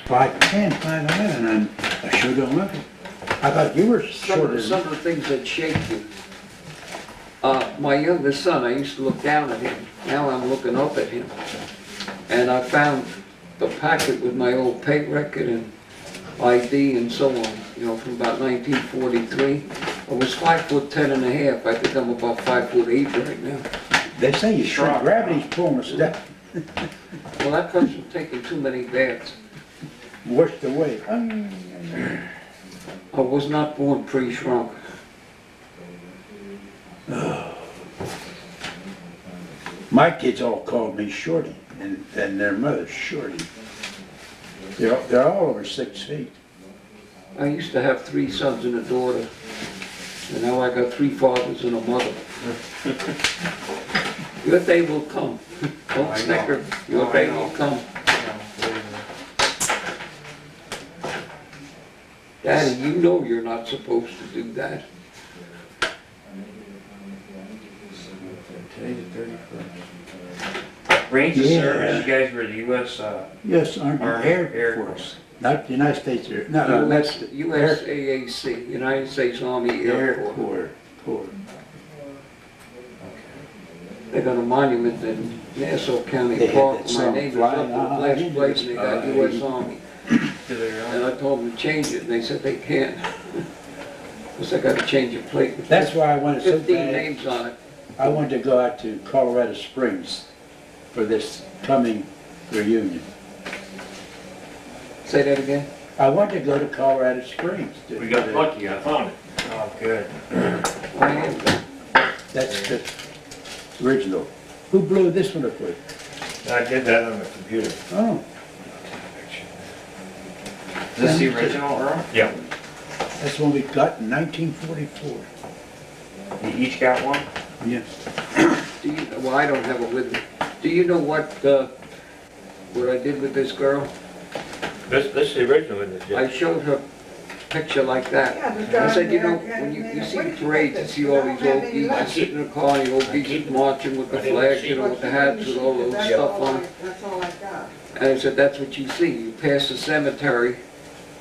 5'10", 5'11", and I sure don't look it. I thought you were shorter. Some of the things that shake you. My youngest son, I used to look down at him. Now I'm looking up at him. And I found the packet with my old pay record and ID and so on, you know, from about 1943. I was 5'10" and a half. I think I'm about 5'8" right now. They say you shrunk. Gravity's pulling us down. Well, that comes from taking too many baths. Washed away. I was not born pre-shrunk. My kids all called me Shorty, and their mother Shorty. They're all over 6 feet. I used to have 3 sons and a daughter, and now I got 3 fathers and a mother. Your day will come. Don't snicker. Your day will come. Daddy, you know you're not supposed to do that. Today's the 31st. Range of service, you guys were the U.S. Yes, Army Air Force. Not the United States Air. No, that's the USAAC, United States Army Air Corps. They got a monument in Nassau County They had Park. that My song, neighbor's Fly up in the High last into place, the and they got sky. U.S. Army. Do they And really? I told them to change it, and they said they can't. Because I got to change your plate. with That's why I wanted so 15 bad. names on it. I wanted to go out to Colorado Springs for this coming reunion. Say that again? I wanted to go to Colorado Springs. We got lucky, I found it. Oh, good. I am. That's the original. Who blew this one up with? I did that on the computer. Oh, Is this the original, Earl? Yeah. that's one we got in 1944. You each got one? Yes. Well, I don't have it with me. Do you know what I did with this girl? This is the original in this, I yeah. showed her a picture like that. I said, you know, when you see parades, you see all these old geezers sitting in the car, and the old geezers marching with the flags, you know, with the hats with all those stuff on. That's all I got. And I said, that's what you see. You pass the cemetery,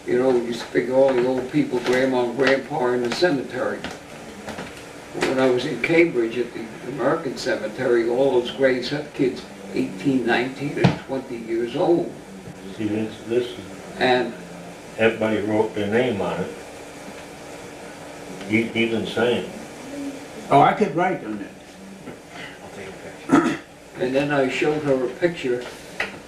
you know, you figure all the old people, grandma and grandpa are in the cemetery. When I was in Cambridge at the American Cemetery, all those graves have kids 18, 19, and 20 years old. See, this, And everybody wrote their name on it. Even saying. Oh, I could write on that. I'll take a picture. and then I showed her a picture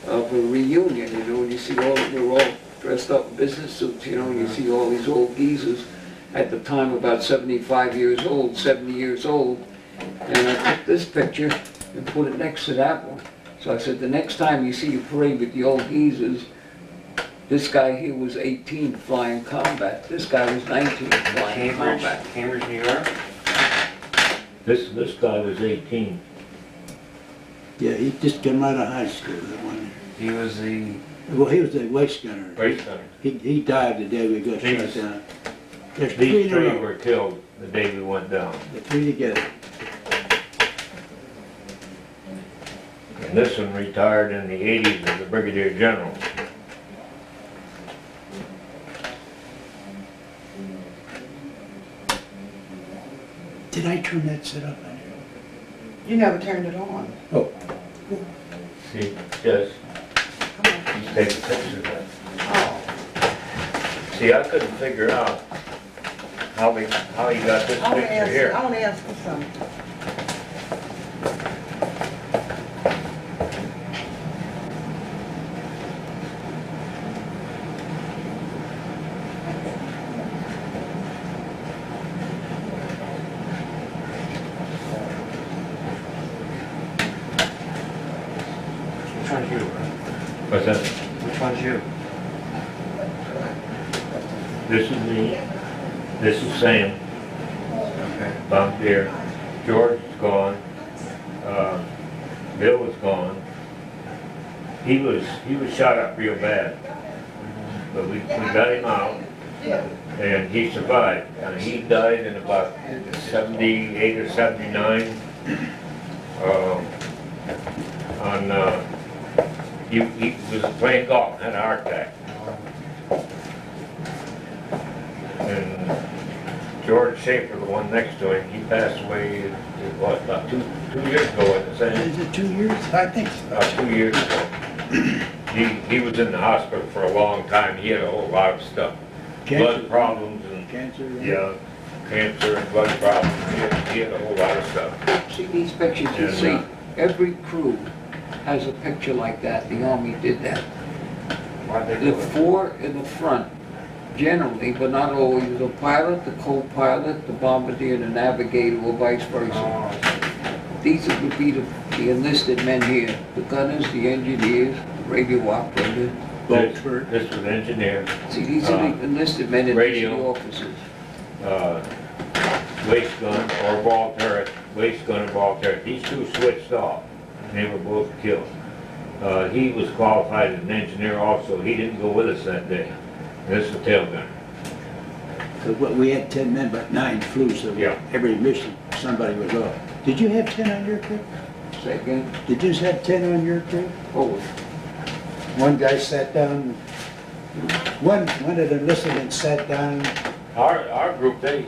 of a reunion, you know, and you see we're all dressed up in business suits, you know, and you see all these old geezers at the time about 75 years old, 70 years old. And I took this picture and put it next to that one. So I said, the next time you see a parade with the old geezers, this guy here was 18 flying combat. This guy was 19 flying combat. Cambridge, New York? This guy was 18. Yeah, he just came out of high school, that one. He was the... Well, he was a waste gunner. Right center. He died the day we got shot These- down. There's 3 These in a 3 row. were killed the day we went down. The 3 together. And this one retired in the 80s as a brigadier general. Did I turn that set up on here? You never turned it on. Oh, See, yes, he's taking pictures of that. Oh. See, I couldn't figure out how he got this I wanna picture ask, here. I wanna ask you something. Which one's you, Earl? What's that? Which one's you? This is me. This is Sam. Okay. Volunteer. George is gone. Bill is gone. He was shot up real bad, but we got him out, and he survived. He died in about 78 or 79. He was playing golf, had a heart attack. George Schaefer, the one next to him, he passed away, what, about two years ago, I'd say. Is it 2 years? I think so. About 2 years ago. He was in the hospital for a long time. He had a whole lot of stuff. Blood problems and, Cancer? Right? yeah, cancer and blood problems. He had a whole lot of stuff. See these pictures, you And, see, every crew has a picture like that. The Army did that. Why'd they The do it? four in the front, generally, but not always, the pilot, the co-pilot, the bombardier, the navigator, or vice versa. Oh, These would be the enlisted men here, the gunners, the engineers, the radio operator. Boltford. This was engineer, See, these are the enlisted men and these are the radio. officers. waist gun or ball turret, waist gun and ball turret. These two switched off. They were both killed. He was qualified as an engineer also. He didn't go with us that day. This is the tail gunner. So what, we had 10 men, but 9 flew, so Yeah. every mission, somebody was off. Did you have 10 on your crew? Say again? Did you have 10 on your crew? Oh, One guy sat down, one of the enlisted sat down. Our group, they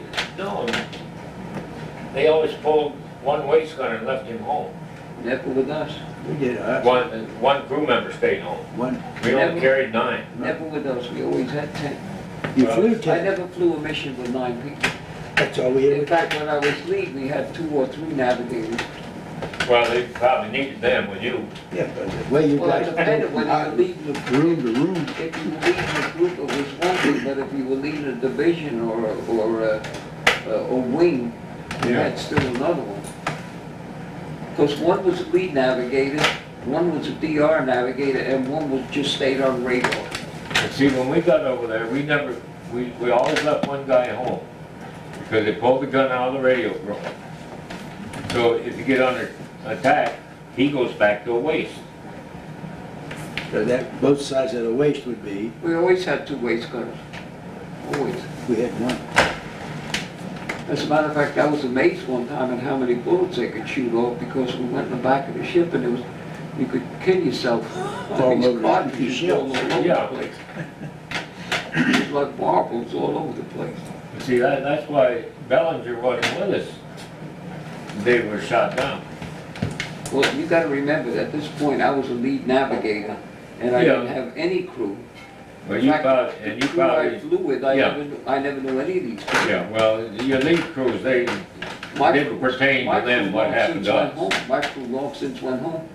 always pulled one waist gun and left him home. never with us. We did, One crew member stayed home. one, We only carried 9. Never with us. We always had 10. you flew I 10. never flew a mission with 9 people. That's all we In ever. fact, when I was lead, we had 2 or 3 navigators. Well, they probably needed them with you. Yeah, but the way you Well, guys. it depended when you were leading the Room to room. If you were leading a group, it was one thing, but if you were leading a division or a wing, you Yeah. had still another one. Because one was a lead navigator, one was a DR navigator, and one was just stayed on radar. And see, when we got over there, we always left one guy home. Because they pulled the gun out of the radio room. So if you get under attack, he goes back to a waist. So that, both sides of the waist would be, We always had 2 waist gunners, always. we had one. As a matter of fact, I was amazed one time at how many bullets they could shoot off because we went in the back of the ship and you could kill yourself. All These over the cartridges shells. all over Yeah. the place. It was like marbles all over the place. See, that's why Bellinger wasn't with us. They were shot down. Well, you gotta remember, at this point, I was a lead navigator and I Yeah. didn't have any crew. Well, In you fact, probably, the and you crew I probably, flew with, Yeah. I never knew any of these people. yeah, well, your lead crews, they My didn't crew- pertain my to them crew what long happened since to went us. home. My crew long since went home.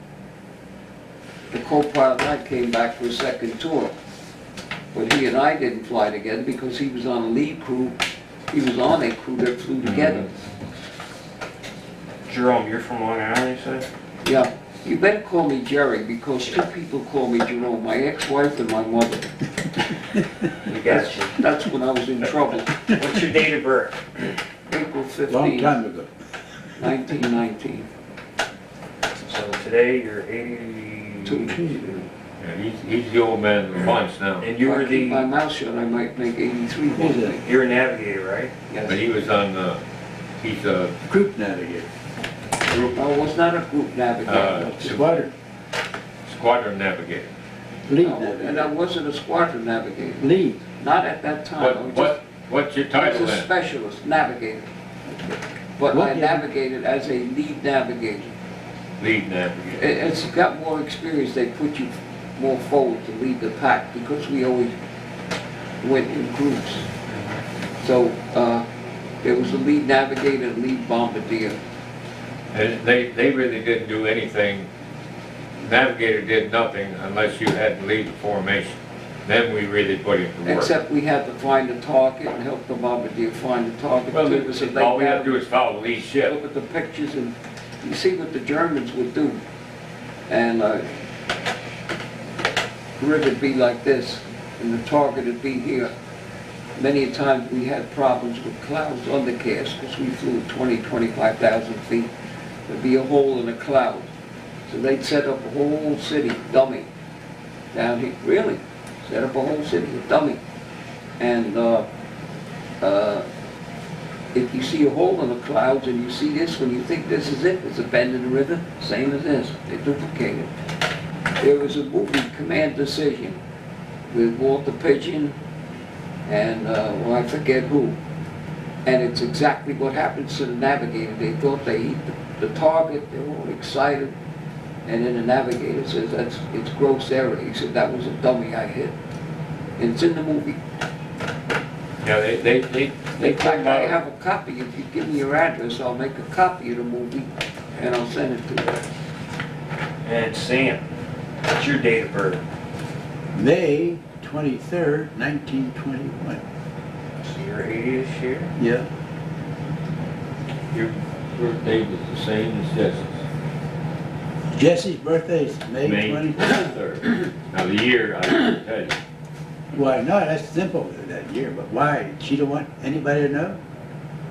The co-pilot and I came back for a second tour. But he and I didn't fly together because he was on a lead crew. He was on a crew that flew together. Jerome, you're from Long Island, you said? Yeah, you better call me Jerry because 2 people call me Jerome, my ex-wife and my mother. We got you. That's when I was in trouble. What's your date of birth? April Long 15, time ago. 1919. So today you're 82. Yeah, he's the old man of the bunch now. And you were If I keep my the, mouth shut, I might make 83 one Who's that? day. you're a navigator, right? But Yes. he was on, he's a Group navigator. group, I was not a group navigator. Squadron. squadron navigator. Lead No, And I navigator. wasn't a squadron navigator, Lead. not at that time. I was What's your just- I title was a then? specialist, navigator. But What I did- navigated as a lead navigator. Lead navigator. As you got more experience, they put you more forward to lead the pack because we always went in groups. So, there was a lead navigator and lead bombardier. And they really didn't do anything. Navigator did nothing unless you had to lead the formation. Then we really put him to work. Except we had to find the target and help the bombardier find the target. Well, It was a all we have to lay do is follow the lead down, ship. look at the pictures and you see what the Germans would do. And grid would be like this and the target would be here. Many a times we had problems with clouds undercast because we flew 25,000 feet. There'd be a hole in a cloud. So they'd set up a whole city, dummy, down here, really, set up a whole city, a dummy. And if you see a hole in the clouds and you see this, when you think this is it, there's a bend in the river, same as this, they duplicate it. There was a movie, Command Decision, with Walter Pigeon and, well, I forget who. And it's exactly what happens to the navigator. They thought they hit the target, they were all excited, and then the navigator says, it's gross error. He said, that was a dummy I hit. And it's in the movie. Yeah, they In fact, I have a copy. If you give me your address, I'll make a copy of the movie and I'll send it to you. And Sam, what's your date of birth? May 23rd, 1921. So you're 80-ish year? Yeah. Your birthday was the same as Jesse's. Jesse's birthday is May May 23rd. 23rd. Now the year, I can tell you. Why, no, that's simple that year, but why? She don't want anybody to know?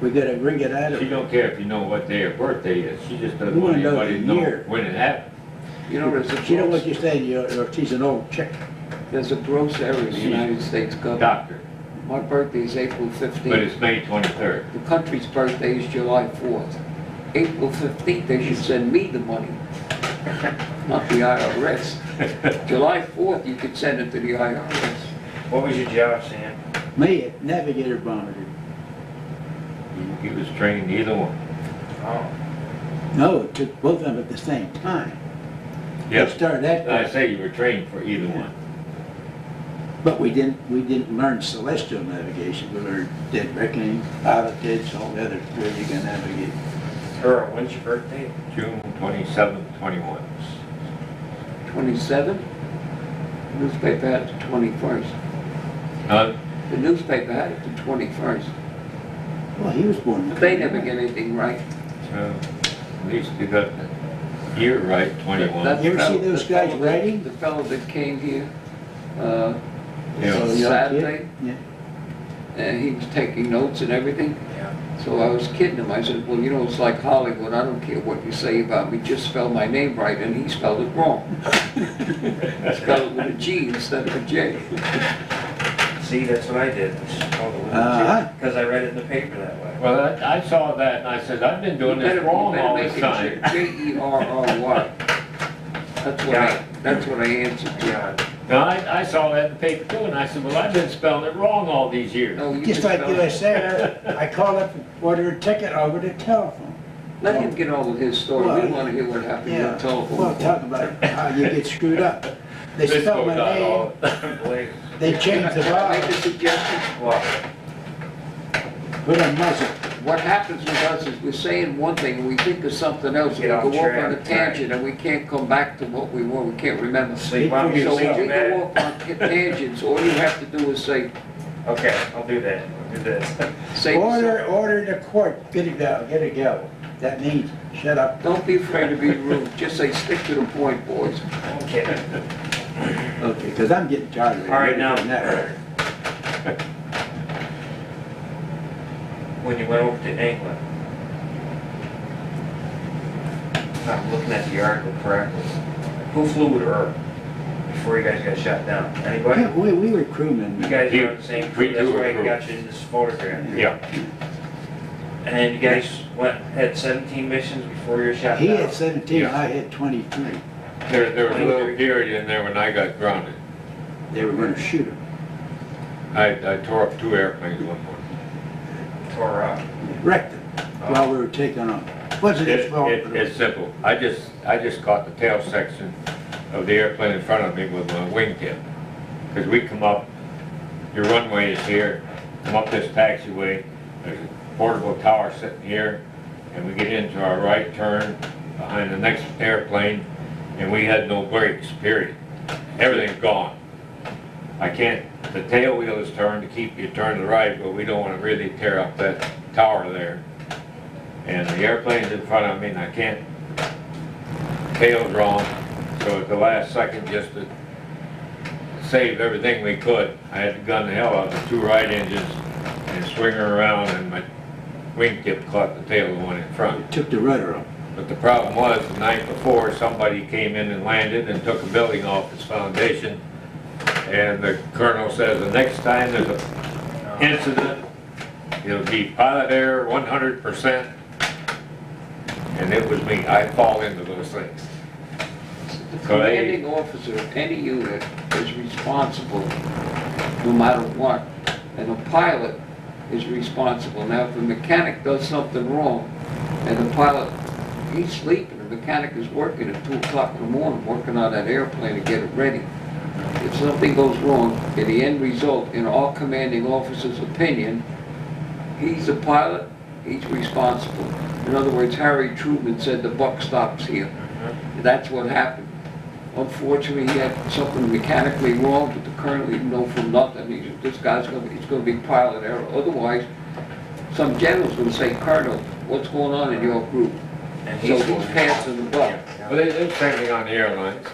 We gotta bring it out of She her. don't care if you know what day her birthday is. She just doesn't We want wanna know anybody to the know year. when it happened. You know, there's a She don't want gross, you saying she's an old chick. there's a gross error in the She's United States government. Doctor, My birthday is April but 15th. it's May 23rd. The country's birthday is July 4th. April 15th, they should send me the money, not the IRS. July 4th, you could send it to the IRS. What was your job, Sam? Me, navigator bomber. He was trained either one. Oh. No, it took both of them at the same time. They Yes, started that I way, say you were trained for either one. but we didn't learn celestial navigation. We learned dead reckoning, pilotage, all the other where you can navigate. Earl, when's your birthday? June 27th, 21. 27? The newspaper had it the 21st. Huh? The newspaper had it the 21st. Well, he was born. in But they never get anything right. So, at least you got the year right, 21. That You ever fellow- see those the guys fellow that- writing? The fellow that came here, Yeah. Oh, young Saturday, kid? Yeah. and he was taking notes and everything. Yeah. So I was kidding him. I said, well, you know, it's like Hollywood. I don't care what you say about me, just spell my name right. And he spelled it wrong. He spelled it with a G instead of a J. See, that's what I did. Uh-huh. Because I read it in the paper that way. Well, I saw that and I said, I've been doing this wrong all this time. J-E-R-R-Y. That's what I answered to. Yeah. Now, I saw that in the paper too, and I said, well, I've been spelling it wrong all these years. No, you Just can like spell you it. said, I called up and ordered a ticket over the telephone. Let him get on with his story. We Well, want to hear what happened Yeah, on telephone. well, talk about how you get screwed up. They This spelled goes my on name, all. Believe. they changed the Can I make a vowel, suggestion? What? put a muzzle. What happens with us is we're saying one thing and we think of something else. We Get go off off track, on a tangent and we can't come back to what we were. We can't remember. Sleep on Speak your So for when we sleep go bed. off on tangents, all you have to do is say, Okay, I'll do that. I'll do this. say to Order the court, get a gavel. That means, shut up. Don't be afraid to be rude. Just say, stick to the point, boys. Okay. Okay, because I'm getting tired of it. All right, Ready for now. that. When you went over to England, if I'm looking at the article correctly, who flew with Earl before you guys got shot down? Anybody? Yeah, we were crewmen. You guys are on the same crew, We that's were why I crew. got you in this photograph. Yeah. And you guys had 17 missions before you were shot He down? had 17, Yeah. I had 23. There was a little period in there when I got grounded. They were gonna shoot him. I tore up 2 airplanes one morning. Tore up. Wrecked him while we were taking off. Wasn't his fault. but It's simple. I just caught the tail section of the airplane in front of me with my wingtip. Because we come up, your runway is here, come up this taxiway, there's a portable tower sitting here, and we get into our right turn behind the next airplane, and we had no brakes, period. Everything's gone. The tail wheel is turned to keep you turned to the right, but we don't want to really tear up that tower there. And the airplane's in front of me, and I can't, tail's wrong, so at the last second, just to save everything we could, I had to gun the hell out of the 2 right engines and swing her around, and my wingtip caught the tail of the one in front. Took the rudder off. But the problem was, the night before, somebody came in and landed and took a building off its foundation. And the colonel says, the next time there's an incident, it'll be pilot error 100%. And it was me. I fall into those things. The commanding officer of any unit is responsible no matter what. And a pilot is responsible. Now, if the mechanic does something wrong and the pilot, he's sleeping, the mechanic is working at 2 o'clock in the morning, working on that airplane to get it ready. If something goes wrong, in the end result, in our commanding officer's opinion, he's the pilot, he's responsible. In other words, Harry Truman said the buck stops here. That's what happened. Unfortunately, he had something mechanically wrong with the colonel, even though from nothing, this guy's he's gonna be pilot error. Otherwise, some general's gonna say, Colonel, what's going on in your group? And So he's going- passing the buck. Well, there's the same thing on the airlines.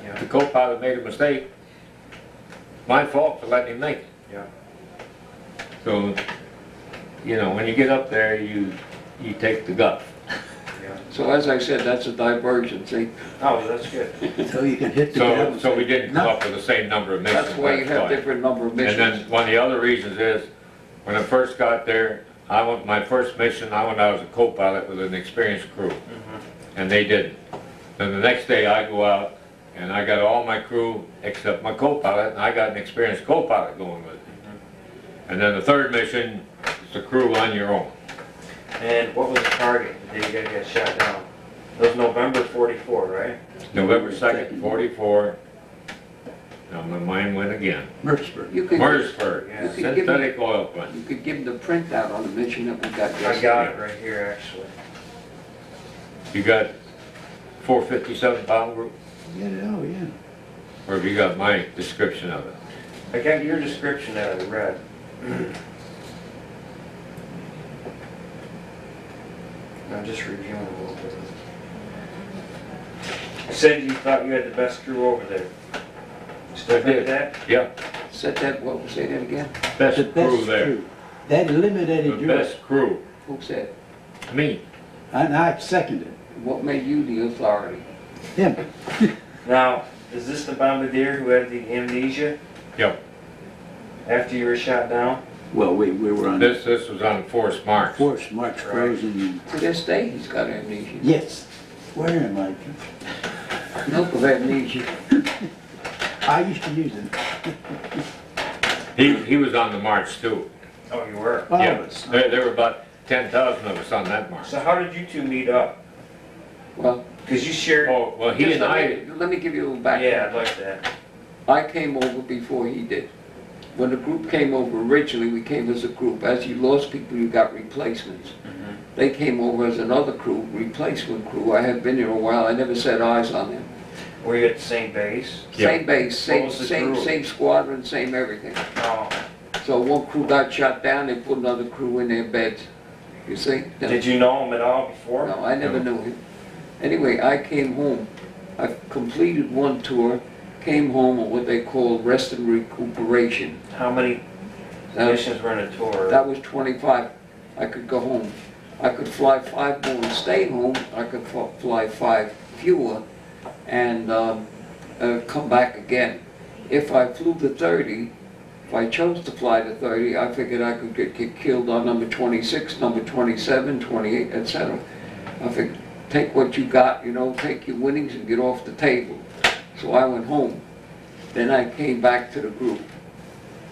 Yeah. The co-pilot made a mistake. My fault for letting him make it. Yeah. So, you know, when you get up there, you take the guff. Yeah. So as I said, that's a diversion, see? Oh, that's good. So you can hit the So, ground. so we didn't come up with the same number of missions. That's why you have fine. different number of And missions. then one of the other reasons is, when I first got there, my first mission, I went out as a co-pilot with an experienced crew. And they didn't. Then the next day I go out and I got all my crew except my co-pilot, and I got an experienced co-pilot going with me. And then the third mission is the crew on your own. And what was the target the day you guys got shot down? It was November 44, right? November 2nd, 44. Now my mind went again. Mertzburg. You could, Murrsburg, Yeah. You could give synthetic oil plant. you could give them the printout on the mission that we got I yesterday. got it right here, actually. You got 457-pound group, Yeah, oh, yeah. or have you got my description of it? I got your description that I read. I'm just reviewing a little bit. You said you thought you had the best crew over there. Still I think did. that? Yeah, Said that, what, say that again? best The crew best there. crew. That eliminated The your, best crew, Who said? me. and I seconded What made you the authority? him. Now, is this the bombardier who had the amnesia Yep. after you were shot down? Well, we were on This was on forced march. forced march frozen. To this day, he's got amnesia. Yes. Where am I? Milk of amnesia. I used to use it. He was on the march too. Oh, you were? All Yeah, of us. there were about 10,000 of us on that march. So how did you two meet up? Well, Because you shared... Oh, well, he just and I, let me give you a little background. Yeah, I'd like that. I came over before he did. When the group came over originally, we came as a group. As you lost people, you got replacements. They came over as another crew, replacement crew. I had been here a while. I never set eyes on them. Were you at the same base? Yeah. Same base, same, was the same, crew? same squadron, same everything. Oh. So one crew got shot down, they put another crew in their beds. You see? Did you know him at all before? No, I never No. knew him. Anyway, I came home. I completed one tour, came home on what they call rest and recuperation. How many That was, missions were in a tour? that was 25. I could go home. I could fly 5 more and stay home. I could fly 5 fewer and come back again. If I flew the 30, if I chose to fly the 30, I figured I could get killed on number 26, number 27, 28, etc. I figured, take what you got, you know, take your winnings and get off the table. So I went home. Then I came back to the group.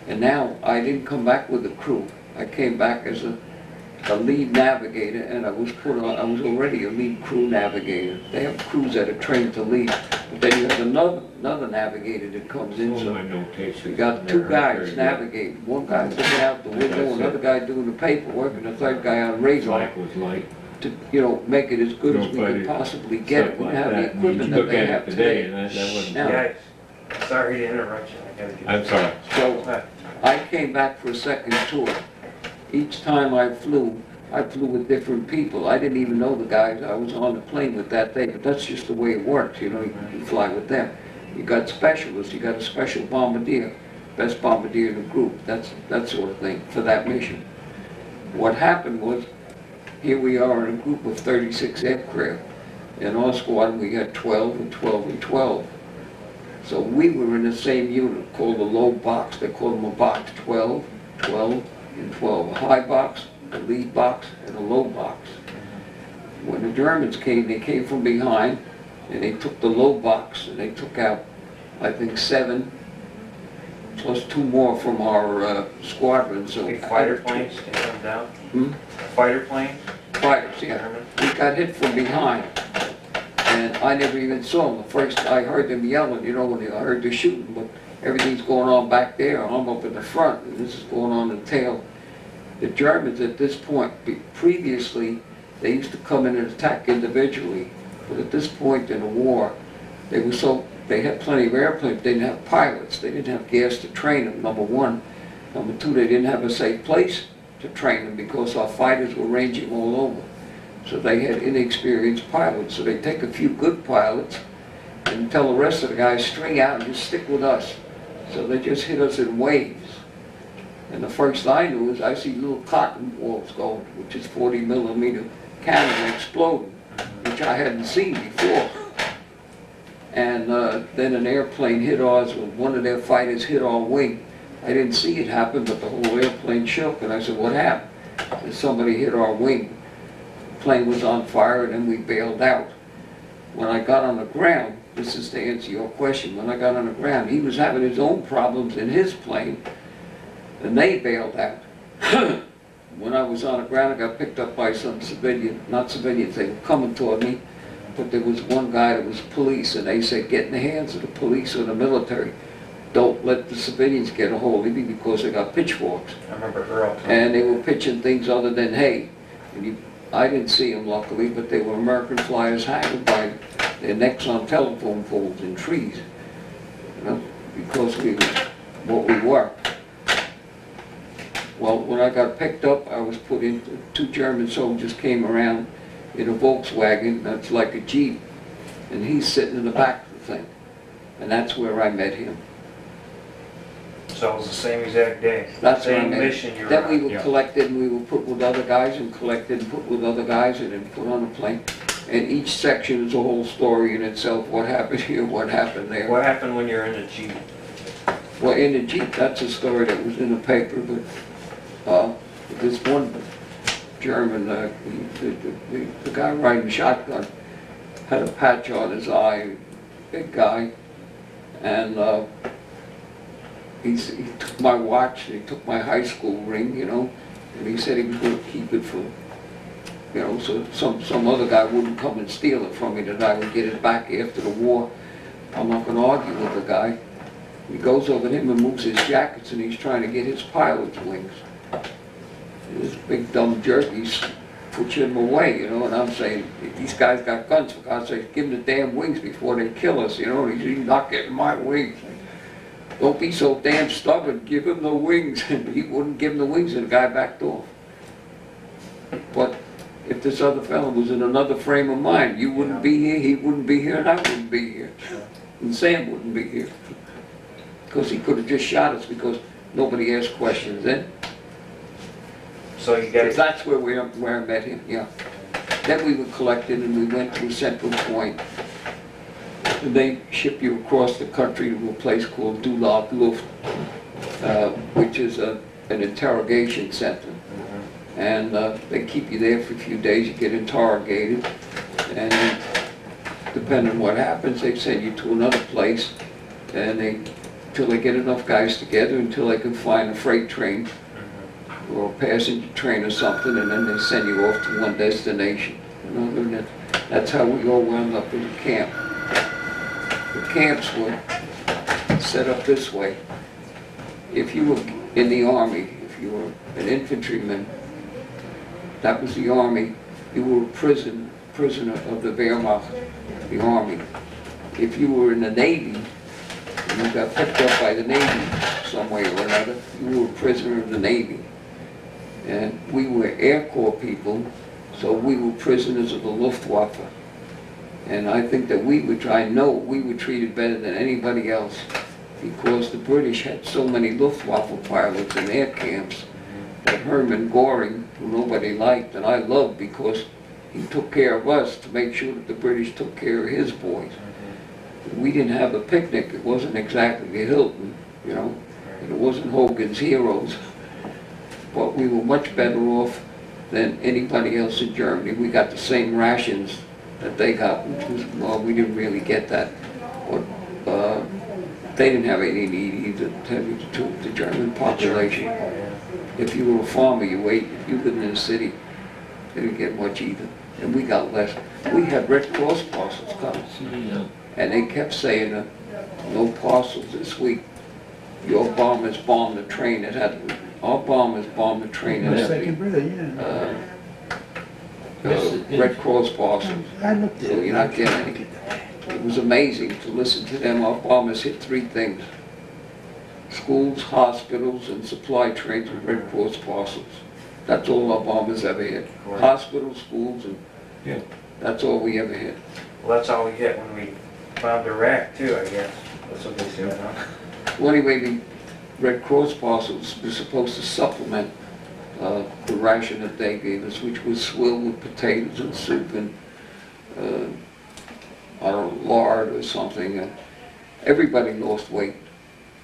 And now I didn't come back with the crew. I came back as a lead navigator, and I was put on, I was already a lead crew navigator. They have crews that are trained to lead, but then you have another navigator that comes in. oh, So my notation. we got 2 guys navigating. One guy looking out the window, That's it. another guy doing the paperwork, and the third guy on radar Like was light. to, you know, make it as good as we Nobody- could possibly get it. Stuff We like have the that. You equipment that look they at have it today, today. and that wasn't. Now- Guys, sorry to interrupt you. I gotta get I'm sorry. So I came back for a second tour. Each time I flew with different people. I didn't even know the guys I was on the plane with that day, but that's just the way it works, you know, you fly with them. You got specialists, you got a special bombardier, best bombardier in the group, that sort of thing, for that mission. What happened was, here we are in a group of 36 aircraft. In our squadron, we had 12 and 12 and 12. So we were in the same unit called the low box. They call them a box, 12, 12, and 12. A high box, a lead box, and a low box. When the Germans came, they came from behind, and they took the low box, and they took out, I think, 7 plus 2 more from our squadron, so. Big fighter planes can come down? Hmm? Fighter planes? Fighters, yeah. German? We got hit from behind, and I never even saw them. The first I heard them yelling, you know, when I heard the shooting, but everything's going on back there, and I'm up in the front, and this is going on in the tail. The Germans at this point, previously, they used to come in and attack individually, but at this point in the war, they had plenty of airplanes, they didn't have pilots, they didn't have gas to train them, number one. Number two, they didn't have a safe place to train them because our fighters were ranging all over. So they had inexperienced pilots, so they take a few good pilots and tell the rest of the guys, string out and just stick with us. So they just hit us in waves. And the first I knew is I see little cotton balls going, which is 40mm cannon exploding, which I hadn't seen before. And then an airplane hit ours, one of their fighters hit our wing. I didn't see it happen, but the whole airplane shook, and I said, what happened? And somebody hit our wing. The plane was on fire, and then we bailed out. When I got on the ground, this is to answer your question, when I got on the ground, he was having his own problems in his plane, and they bailed out. When I was on the ground, I got picked up by some not civilians, they were coming toward me, but there was one guy that was police, and they said, get in the hands of the police or the military. Don't let the civilians get a hold of you because they got pitchforks. I remember Earl. And they were pitching things other than hay. And I didn't see them luckily, but they were American flyers hanging by their necks on telephone poles in trees, you know, because we were what we were. Well, when I got picked up, I was put in, 2 German soldiers came around in a Volkswagen, that's like a Jeep, and he's sitting in the back of the thing. And that's where I met him. So it was the same exact day? That's where I same met mission him. you were Then we on? were Yeah. collected and we were put with other guys and collected and put with other guys and then put on a plane. And each section is a whole story in itself, what happened here, what happened there. What happened when you were in the Jeep? Well, in the Jeep, that's a story that was in the paper, but this one German, the guy riding shotgun, had a patch on his eye, big guy, and he took my watch, he took my high school ring, you know, and he said he was going to keep it for, you know, so some other guy wouldn't come and steal it from me, that I would get it back after the war. I'm not going to argue with the guy. He goes over to him and moves his jackets, and he's trying to get his pilot's wings. And this big dumb jerk, he's pushing him away, you know, and I'm saying, these guys got guns, for God's sake, give them the damn wings before they kill us, you know, and he's not getting my wings. Don't be so damn stubborn, give him the wings. And he wouldn't give him the wings, and the guy backed off. But if this other fellow was in another frame of mind, you wouldn't be here, he wouldn't be here, and I wouldn't be here. And Sam wouldn't be here. Because he could have just shot us because nobody asked questions then. So you got That's where I met him, yeah. Then we were collected and we went to Central Point. And they ship you across the country to a place called Dulag Luft, which is an interrogation center. And they keep you there for a few days, you get interrogated. And then, depending on what happens, they send you to another place. And until they get enough guys together, until they can find a freight train or a passenger train or something, and then they send you off to one destination. And that's how we all wound up in the camp. The camps were set up this way. If you were in the Army, if you were an infantryman, that was the Army, you were a prisoner of the Wehrmacht, the Army. If you were in the Navy, and you got picked up by the Navy some way or another, you were a prisoner of the Navy. And we were Air Corps people, so we were prisoners of the Luftwaffe. And I think that we were treated better than anybody else because the British had so many Luftwaffe pilots in their camps that Hermann Göring, who nobody liked, and I loved because he took care of us to make sure that the British took care of his boys. We didn't have a picnic. It wasn't exactly a Hilton, you know, and it wasn't Hogan's Heroes. But we were much better off than anybody else in Germany. We got the same rations that they got, which was, well, we didn't really get that. But They didn't have any need either, to tell you the truth, the German population. If you were a farmer, you ate. If you lived in the city, they didn't get much either. And we got less. We had Red Cross parcels coming. And they kept saying, no parcels this week. Your bombers bombed the train that had, our bombers bombed the train that My had second brother, yeah. Red Cross parcels. I looked at So it. you're not getting it. It was amazing to listen to them. Our bombers hit 3 things: schools, hospitals, and supply trains with Red Cross parcels. That's all our bombers ever hit. Hospitals, schools, and Yeah. that's all we ever hit. Well, that's all we hit when we bombed Iraq too, I guess. That's what they said, huh? Well, anyway, the Red Cross parcels were supposed to supplement the ration that they gave us, which was swilled with potatoes and soup and I don't know, lard or something. And everybody lost weight.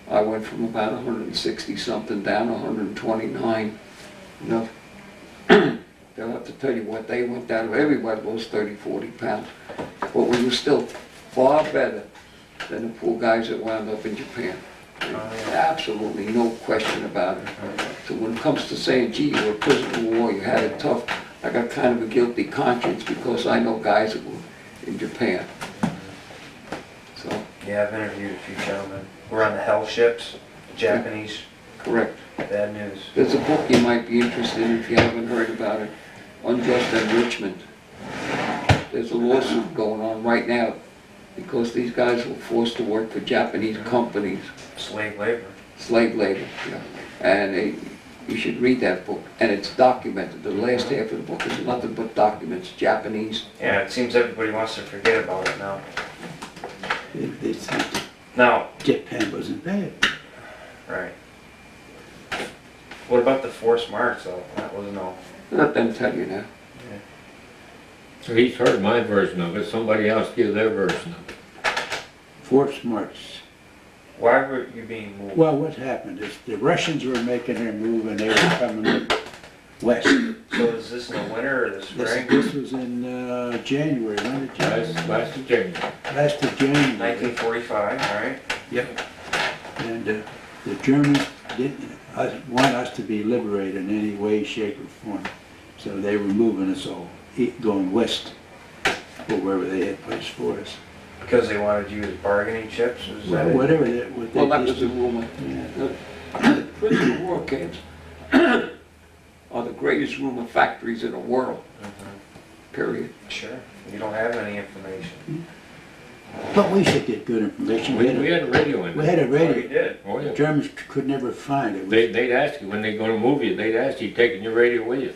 I went from about 160 something down to 129. You know, they'll have to tell you what they went down. Everybody lost 30, 40 pounds. But we were still far better than the poor guys that wound up in Japan. Absolutely no question about it. So when it comes to saying, gee, you were a prisoner of war, you had it tough, I got kind of a guilty conscience because I know guys that were in Japan. So, Yeah, I've interviewed a few gentlemen. We're on the hell ships, Japanese. correct. Bad news. There's a book you might be interested in if you haven't heard about it, Unjust Enrichment. There's a lawsuit going on right now because these guys were forced to work for Japanese companies. Slave labor. Slave labor, yeah. And you should read that book, and it's documented. The last half of the book is nothing but documents, Japanese. Yeah, it seems everybody wants to forget about it now. They said Now, Japan wasn't bad. right. What about the forced march though? That wasn't all. Let them tell you now. So he's heard my version of it, somebody else give their version of it. Forced march. Why were you being moved? Well, what happened is the Russians were making their move and they were coming west. So is this in the winter or the spring? This was in January, when did Last of January. Last of January. 1945, all right. Yep. And the Germans didn't want us to be liberated in any way, shape, or form. So they were moving us all, going west, or wherever they had placed for us. Because they wanted you as bargaining chips? Was Well, that it? whatever that, what they Well, that was did. the rumor. Yeah. The prisoner of war camps are the greatest rumor factories in the world, period. Sure. You don't have any information. But we should get good information. We had a radio in We there. had a Oh, you radio. did? Oh, The yeah. Germans could never find it. They'd ask you, when they gonna move you, they'd ask you, taking your radio with you.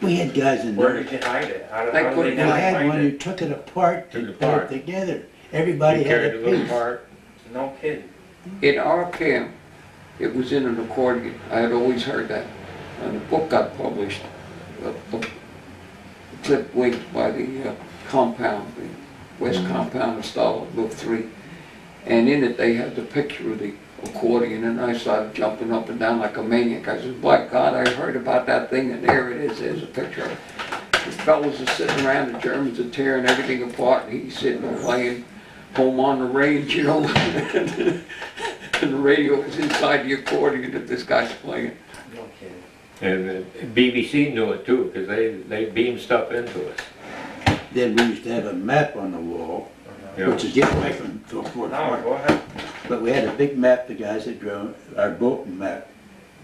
We had guys in Where there. did you hide it? How did They they couldn't We never had find one it? who took it apart Took and it put apart. it together. Everybody You had carried a a little piece. part. No kidding. In our camp, it was in an accordion. I had always heard that. And the book got published, a clipped wings by the compound, the West Compound of Stalingrad 3. And in it they had the picture of the accordion, and I started jumping up and down like a maniac. I said, by God, I heard about that thing, and there it is, there's a picture of it. The fellows are sitting around, the Germans are tearing everything apart, and he's sitting there playing Home on the Range, you know, and the radio is inside the accordion that this guy's playing. No kidding. And BBC knew it too, because they beamed stuff into us. Then we used to have a map on the wall, Yeah. which is different from Fort No, Farm. go ahead. But we had a big map, the guys that drew our boating map.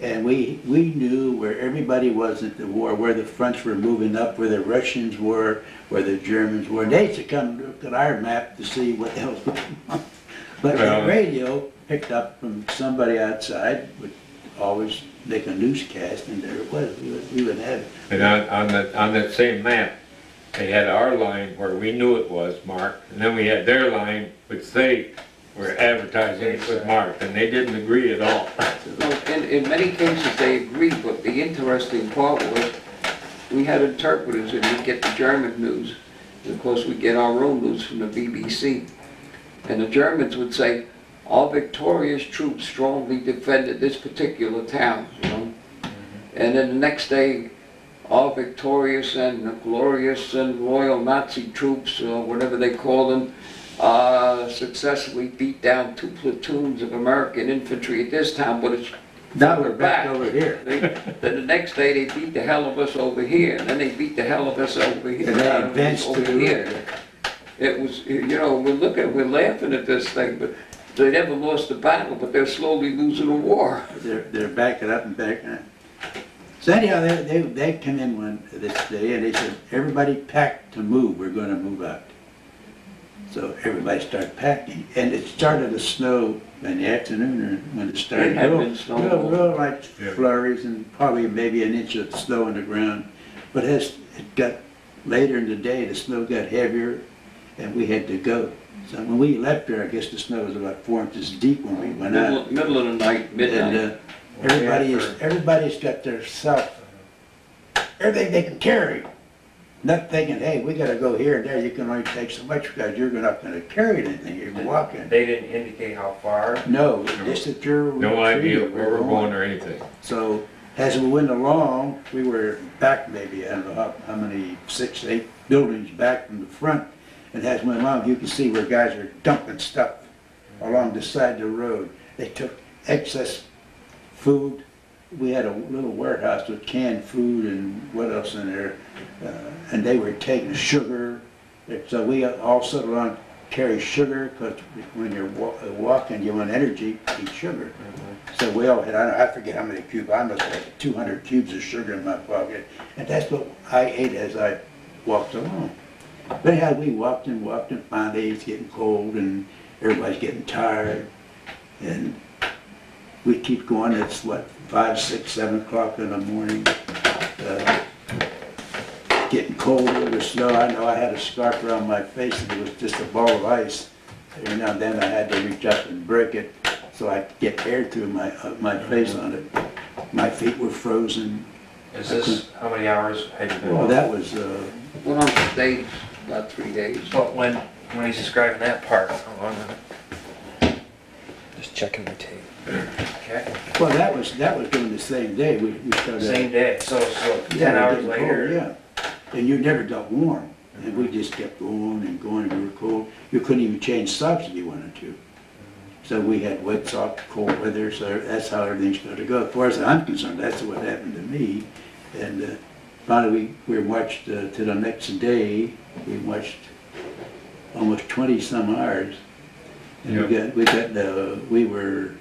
And we knew where everybody was at the war, where the fronts were moving up, where the Russians were, where the Germans were. They used to come look at our map to see what the hell's going on. But the Well- radio picked up from somebody outside, would always make a newscast, and there it was. We would have it. And on that same map, they had our line where we knew it was marked, and then we had their line, which they were advertising it was marked, and they didn't agree at all. No, in many cases they agreed, but the interesting part was we had interpreters and we'd get the German news. And of course we'd get our own news from the BBC. And the Germans would say, our victorious troops strongly defended this particular town, you know. And then the next day, our victorious and glorious and loyal Nazi troops, or whatever they call them, successfully beat down 2 platoons of American infantry at this time, but it's Now we're back over here. Then the next day, they beat the hell of us over here, and then they beat the hell of us over here. And they advanced to over the here. road. It was, you know, we're laughing at this thing, but they never lost the battle, but they're slowly losing the war. They're backing up and backing up. So anyhow, they come in this day and they said, everybody pack to move, we're gonna move out. So everybody started packing, and it started to snow in the afternoon, or when it started. It had been snowing. Real light Yeah. flurries and probably maybe an inch of snow on the ground. But as it got later in the day, the snow got heavier and we had to go. So when we left there, I guess the snow was about 4 inches deep when we went out. Middle of the night, midnight. And everybody's got their self, everything they can carry. Not thinking, hey, we gotta go here and there, you can only take so much because you're not gonna carry anything, you're walking. They didn't indicate how far. No, just that you're. No idea where we're going or anything. So as we went along, we were back maybe, I don't know how many, 6, 8 buildings back from the front. And as we went along, you could see where guys are dumping stuff along the side of the road. They took excess food. We had a little warehouse with canned food and what else in there. And they were taking sugar. So we all settled on carry sugar, because when you're walking, you want energy, eat sugar. So we all had, I forget how many cubes, I must have had 200 cubes of sugar in my pocket. And that's what I ate as I walked along. But anyhow, we walked and finally it's getting cold and everybody's getting tired. And we keep going, it's what, 5, 6, 7 o'clock in the morning. Getting colder, the snow. I know I had a scarf around my face and it was just a ball of ice. Every now and then I had to reach up and break it so I could get air through my face on it. My feet were frozen. Is this, how many hours had you been? Well, that was, Went on for days, about 3 days. But when he's describing that part, hold on a minute. Just checking my tape. Okay. well, that was during the same day. We started. Same day, so Yeah, 10 hours getting later. cold, yeah. And you never got warm. And we just kept going and going and we were cold. You couldn't even change socks if you wanted to. So we had wet socks, cold weather, so that's how everything started to go. As far as I'm concerned, that's what happened to me. And finally we watched, to the next day, we watched almost 20 some hours. And we were,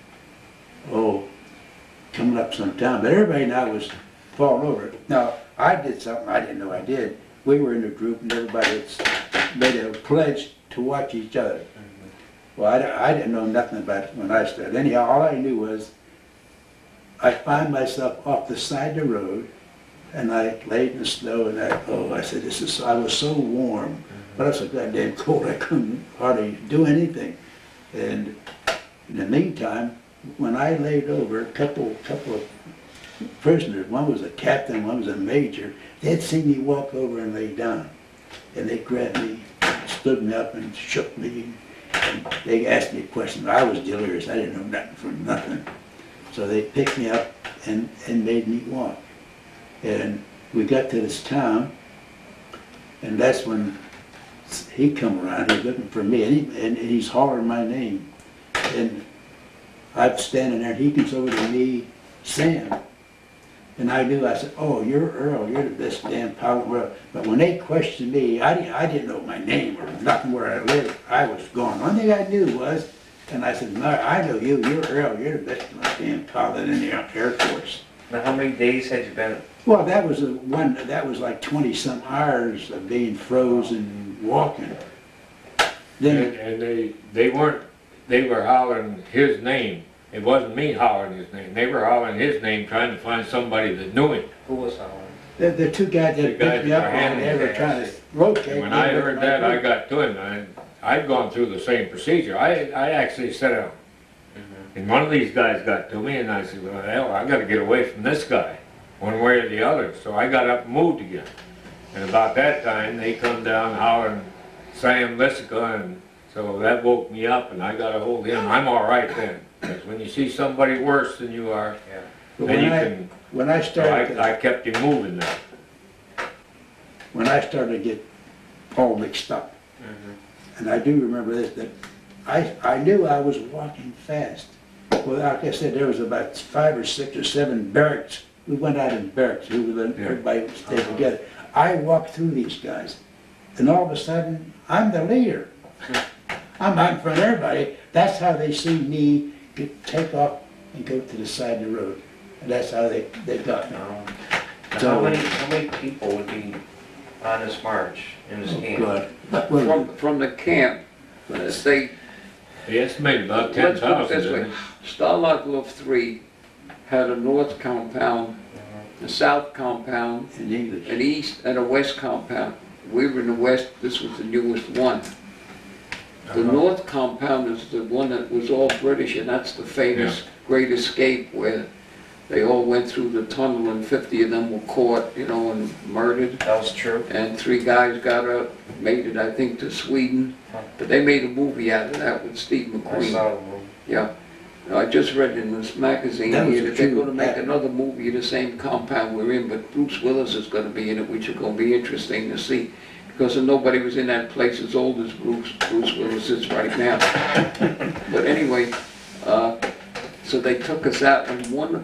coming up some time, but everybody now was falling over. Now, I did something I didn't know I did. We were in a group and everybody had made a pledge to watch each other. Well, I didn't know nothing about it when I started. Anyhow, all I knew was I found myself off the side of the road and I laid in the snow and I said, I was so warm, but I was so goddamn cold I couldn't hardly do anything. And in the meantime, when I laid over, a couple of prisoners, one was a captain, one was a major, they'd seen me walk over and lay down. And they grabbed me, stood me up and shook me. And they asked me a question. I was delirious, I didn't know nothing from nothing. So they picked me up and made me walk. And we got to this town, and that's when he come around, he's looking for me, and he's hollering my name. And I'm standing there, and he comes over to me, Sam. And I knew, I said, oh, you're Earl, you're the best damn pilot in the world. But when they questioned me, I didn't know my name or nothing where I lived. I was gone. One thing I knew was, and I said, no, I know you, you're Earl, you're the best damn pilot in the Air Force. Now, how many days had you been? Well, that was like 20 some hours of being frozen, walking. Then, And they were hollering his name. It wasn't me hollering his name. They were hollering his name, trying to find somebody that knew him. Who was hollering? the two guys The that guys picked me up, that were and they were handling trying to it. locate me. And when I with heard my that, I group. got to him. I'd gone through the same procedure. I actually said, and one of these guys got to me, and I said, well, hell, I got to get away from this guy, one way or the other. So I got up and moved again. And about that time, they come down hollering Sam Lissica, and so that woke me up, and I got a hold of him. I'm all right then, because when you see somebody worse than you are, Yeah. But then you when can. when I So started, I kept him moving there. when I started to get all mixed up, and I do remember this, that I knew I was walking fast. Well, like I said, there was about 5 or 6 or 7 barracks. We went out in barracks, everybody stayed together. I walked through these guys, and all of a sudden, I'm the leader. I'm out in front of everybody. That's how they see me take off and go to the side of the road. And that's how they got me. Now, how many people would be on this march, in this camp? God. From the camp, they, He estimated about let's put it 10,000, this didn't way, he? Starlight Bluff 3 had a north compound, a south compound, In English. an east and a west compound. We were in the west, this was the newest one. The north compound is the one that was all British, and that's the famous Great Escape, where they all went through the tunnel and 50 of them were caught, you know, and murdered. That was true? And 3 guys got out, made it, I think, to Sweden. But they made a movie out of that with Steve I McQueen. saw the movie. Yeah. I just read in this magazine That was here a that they're true gonna make fact. another movie of the same compound we're in, but Bruce Willis is gonna be in it, which is gonna be interesting to see. Because nobody was in that place as old as Bruce Willis is right now. But anyway, so they took us out, and one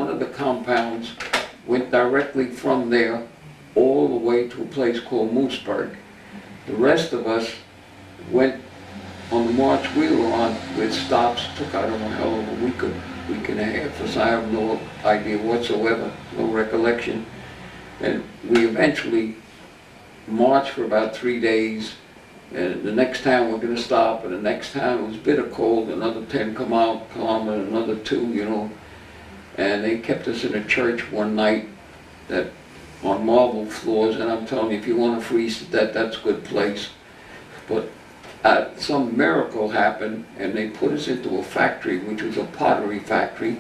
of the compounds went directly from there all the way to a place called Mooseburg. The rest of us went on the march we were on with stops, took, I don't know how long, a week and a half, because I have no idea whatsoever, no recollection. And we eventually marched for about 3 days, and the next time we're gonna stop, and the next time it was bitter cold, another 10 kilometers, another 2, you know. And they kept us in a church one night that on marble floors, and I'm telling you, if you want to freeze to death, that's a good place. But some miracle happened, and they put us into a factory, which was a pottery factory,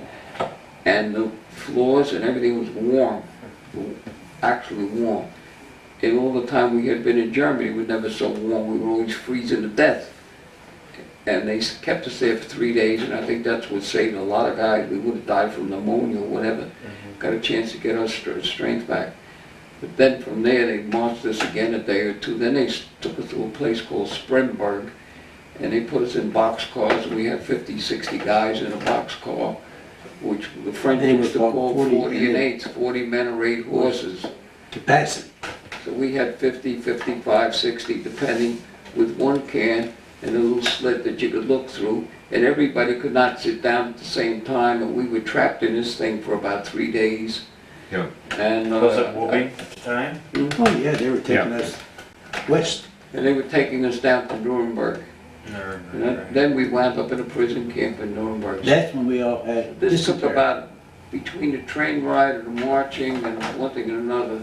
and the floors and everything was warm, actually warm. And all the time we had been in Germany, it was never so warm, we were always freezing to death. And they kept us there for 3 days, and I think that's what saved a lot of guys. We would have died from pneumonia or whatever. Got a chance to get our strength back. But then from there, they marched us again a day or 2. Then they took us to a place called Spremberg, and they put us in boxcars. We had 50, 60 guys in a boxcar, which the French They used to were call called 40 and 8s, 40 men or 8 horses. Capacity. So we had 50, 55, 60, depending, with one can and a little slit that you could look through, and everybody could not sit down at the same time, and we were trapped in this thing for about 3 days. Yeah. And Was it moving time? Oh, yeah, they were taking us west. and they were taking us down to Nuremberg. And then we wound up in a prison camp in Nuremberg. That's when we all had This took dysentery. about, between the train ride and the marching and one thing and another,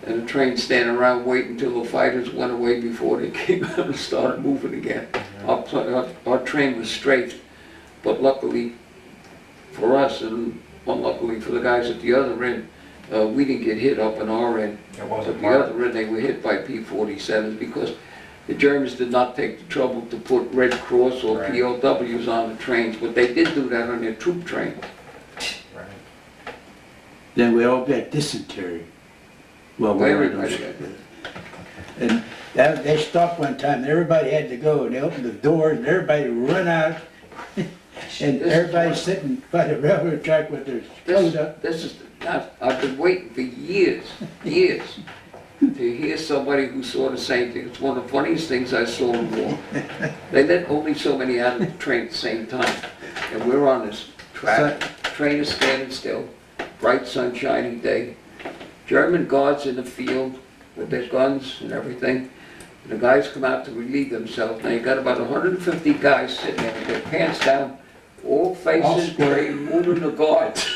and the train standing around waiting until the fighters went away before they came out and started moving again. Our train was straight, but luckily for us and unluckily for the guys at the other end, we didn't get hit up on our end. It At wasn't the marked. other end, they were hit by P-47s because the Germans did not take the trouble to put Red Cross or Right. POWs on the trains, but they did do that on their troop train. Right. Then we all got dysentery. Well, we were Everybody those- got And they stopped one time, and everybody had to go, and they opened the doors, and everybody run out. And everybody's sitting by the railroad track with their clothes up. I've been waiting for years, years, to hear somebody who saw the same thing. It's one of the funniest things I saw in war. They let only so many out of the train at the same time. And we're on this track, train is standing still, bright sunshiny day. German guards in the field with their guns and everything. And the guys come out to relieve themselves. Now you got about 150 guys sitting there with their pants down, all facing straight, moving the guards.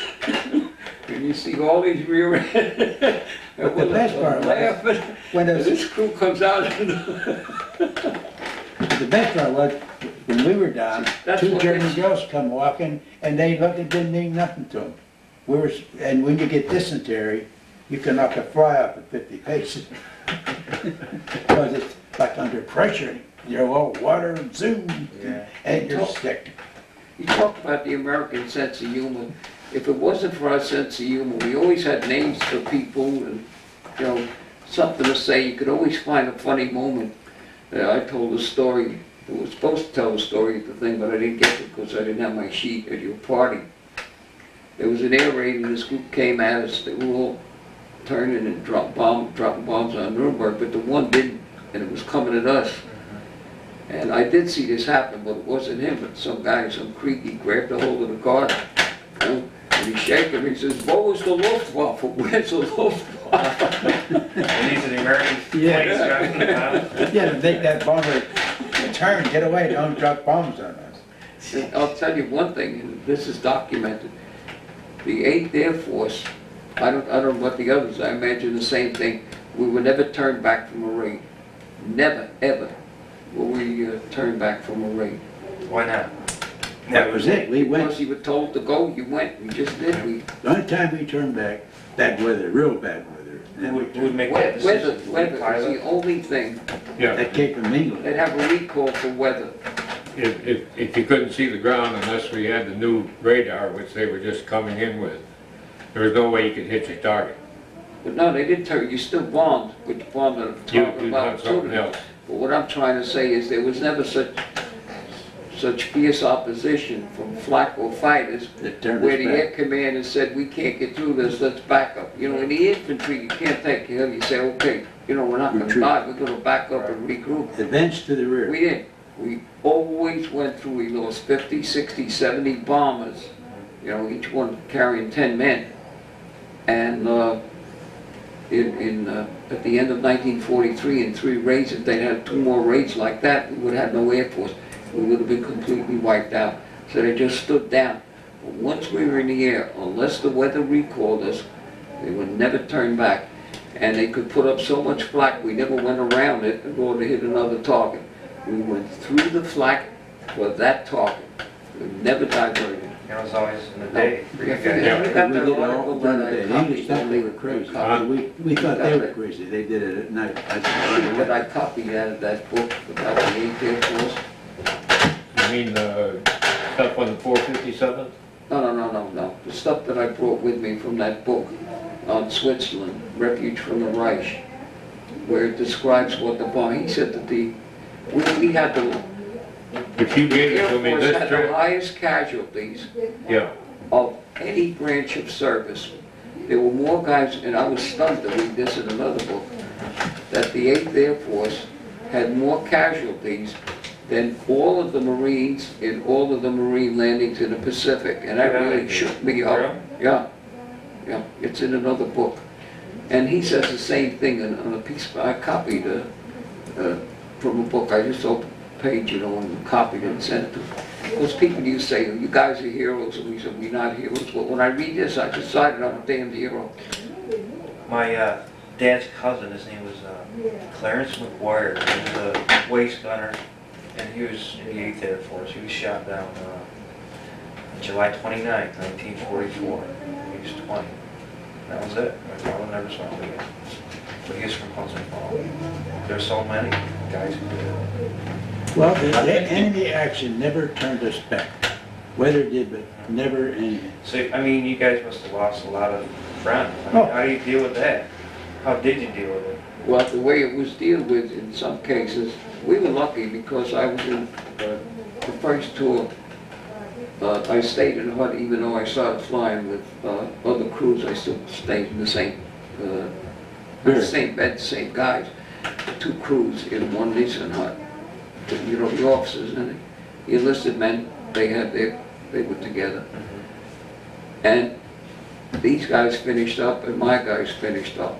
And you see all these rear end. But the best part was, laughing. when And those, this crew comes out. the best part was, when we were down, That's 2 what German they- girls come walking, and they looked, it didn't mean nothing to them. And when you get dysentery, you can knock a fly off at 50 paces. Because it's like under pressure, you're all water and zoom, Yeah. and you're sick. You talk about the American sense of humor. If it wasn't for our sense of humor, we always had names for people and, you know, something to say. You could always find a funny moment. I told a story, I was supposed to tell a story at the thing, but I didn't get it because I didn't have my sheet at your party. There was an air raid and this group came at us, they were all turning and dropping bombs on Nuremberg, but the one didn't, and it was coming at us. And I did see this happen, but it wasn't him, but some guy, some Creek, he grabbed a hold of the car, you know, and he's shaking, and he says, "Wo ist the Luftwaffe? Where's the Luftwaffe?" And these are the American Yeah. planes driving around. Yeah, to make that bomber turn, get away, don't drop bombs on us. And I'll tell you one thing, and this is documented. The 8th Air Force, I don't know what the others, I imagine the same thing. We were never turned back from a raid. Never, ever were we turned back from a raid. Why not? That was it, we Because went, you were told to go, you went, you just did. We, the only time we turned back, bad weather, real bad weather. Who would make that weather, decision? weather is Pilot? the only thing. Yeah, At Cape of England. They'd have a recall for weather. if you couldn't see the ground unless we had the new radar, which they were just coming in with, there was no way you could hit your target. But no, they didn't tell you, you still bombed, but you bombed at a You, target you'd about hunt something else. But what I'm trying to say is there was never such fierce opposition from flak or fighters That turned where us the back. air commander said, we can't get through this, let's back up. You know, in the infantry, you can't take care of, you say, okay, you know, we're not gonna Retreat. die, we're gonna back up and regroup. Advance to the rear. We didn't. We always went through, we lost 50, 60, 70 bombers, you know, each one carrying 10 men. And at the end of 1943, in 3 raids, if they'd had 2 more raids like that, we would have had no Air Force. We would have been completely wiped out. So they just stood down. But once we were in the air, unless the weather recalled us, they would never turn back. And they could put up so much flak, we never went around it in order to hit another target. We went through the flak for that target. We never diverted. It was always in the day for you Yeah, guys. yeah. We got that did it all article during the that I day. The English copied. thought they were crazy. Huh? We thought they were crazy. They did it at night. But I copied out of that book about the 8th Air Force. You mean the stuff on the 457th? No. The stuff that I brought with me from that book on Switzerland, Refuge from the Reich, where it describes what the bomb, he said that we had the If you gave it Air to me Force this had the trip, highest casualties yeah, of any branch of service. There were more guys, and I was stunned to read this in another book, that the 8th Air Force had more casualties than all of the Marines in all of the Marine landings in the Pacific. And that really shook me up. Yeah, it's in another book. And he says the same thing on a piece, I copied from a book, I just opened a page, you know, and copied it and sent it to him. Those people used to say, you guys are heroes, and we said, we're not heroes. But when I read this, I decided I'm a damn hero. My dad's cousin, his name was Clarence McGuire. He was a waist gunner, and he was in the 8th Air Force. He was shot down July 29th, 1944. He was 20. That was it. My father never saw him again. But he was from Hudson. There's so many guys who did it. Well, the enemy action never turned us back. Weather did, but never enemy. So, I mean, you guys must have lost a lot of friends. I mean, Oh. how do you deal with that? How did you deal with it? Well, the way it was dealt with in some cases, we were lucky because I was in the first tour. I stayed in Hudson, even though I started flying with other crews, I still stayed in the same bed, same guys. 2 crews in one Nissan hut. You know, the officers and the enlisted men, they were together. And these guys finished up and my guys finished up.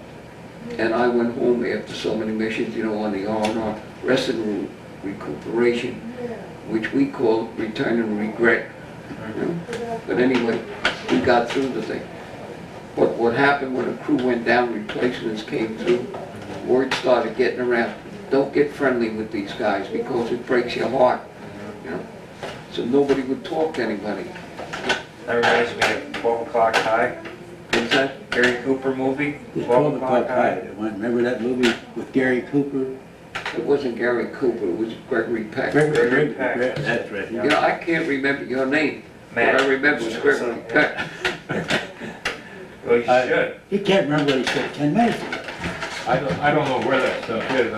And I went home after so many missions, you know, on the R&R, rest and recuperation, which we call return and regret. You know? But anyway, we got through the thing. But what happened when a crew went down, replacements came through, word started getting around. Don't get friendly with these guys because it breaks your heart. You know? So nobody would talk to anybody. That reminds me of 12 O'Clock High. Is that? Gary Cooper movie. The 12 o'clock high. Remember that movie with Gary Cooper? It wasn't Gary Cooper, it was Gregory Peck. Gregory Peck. That's right. You know, I can't remember your name. Matt. What I remember was Gregory Peck. Well, you should. He can't remember what he said 10 minutes ago. I don't know where that stuff is.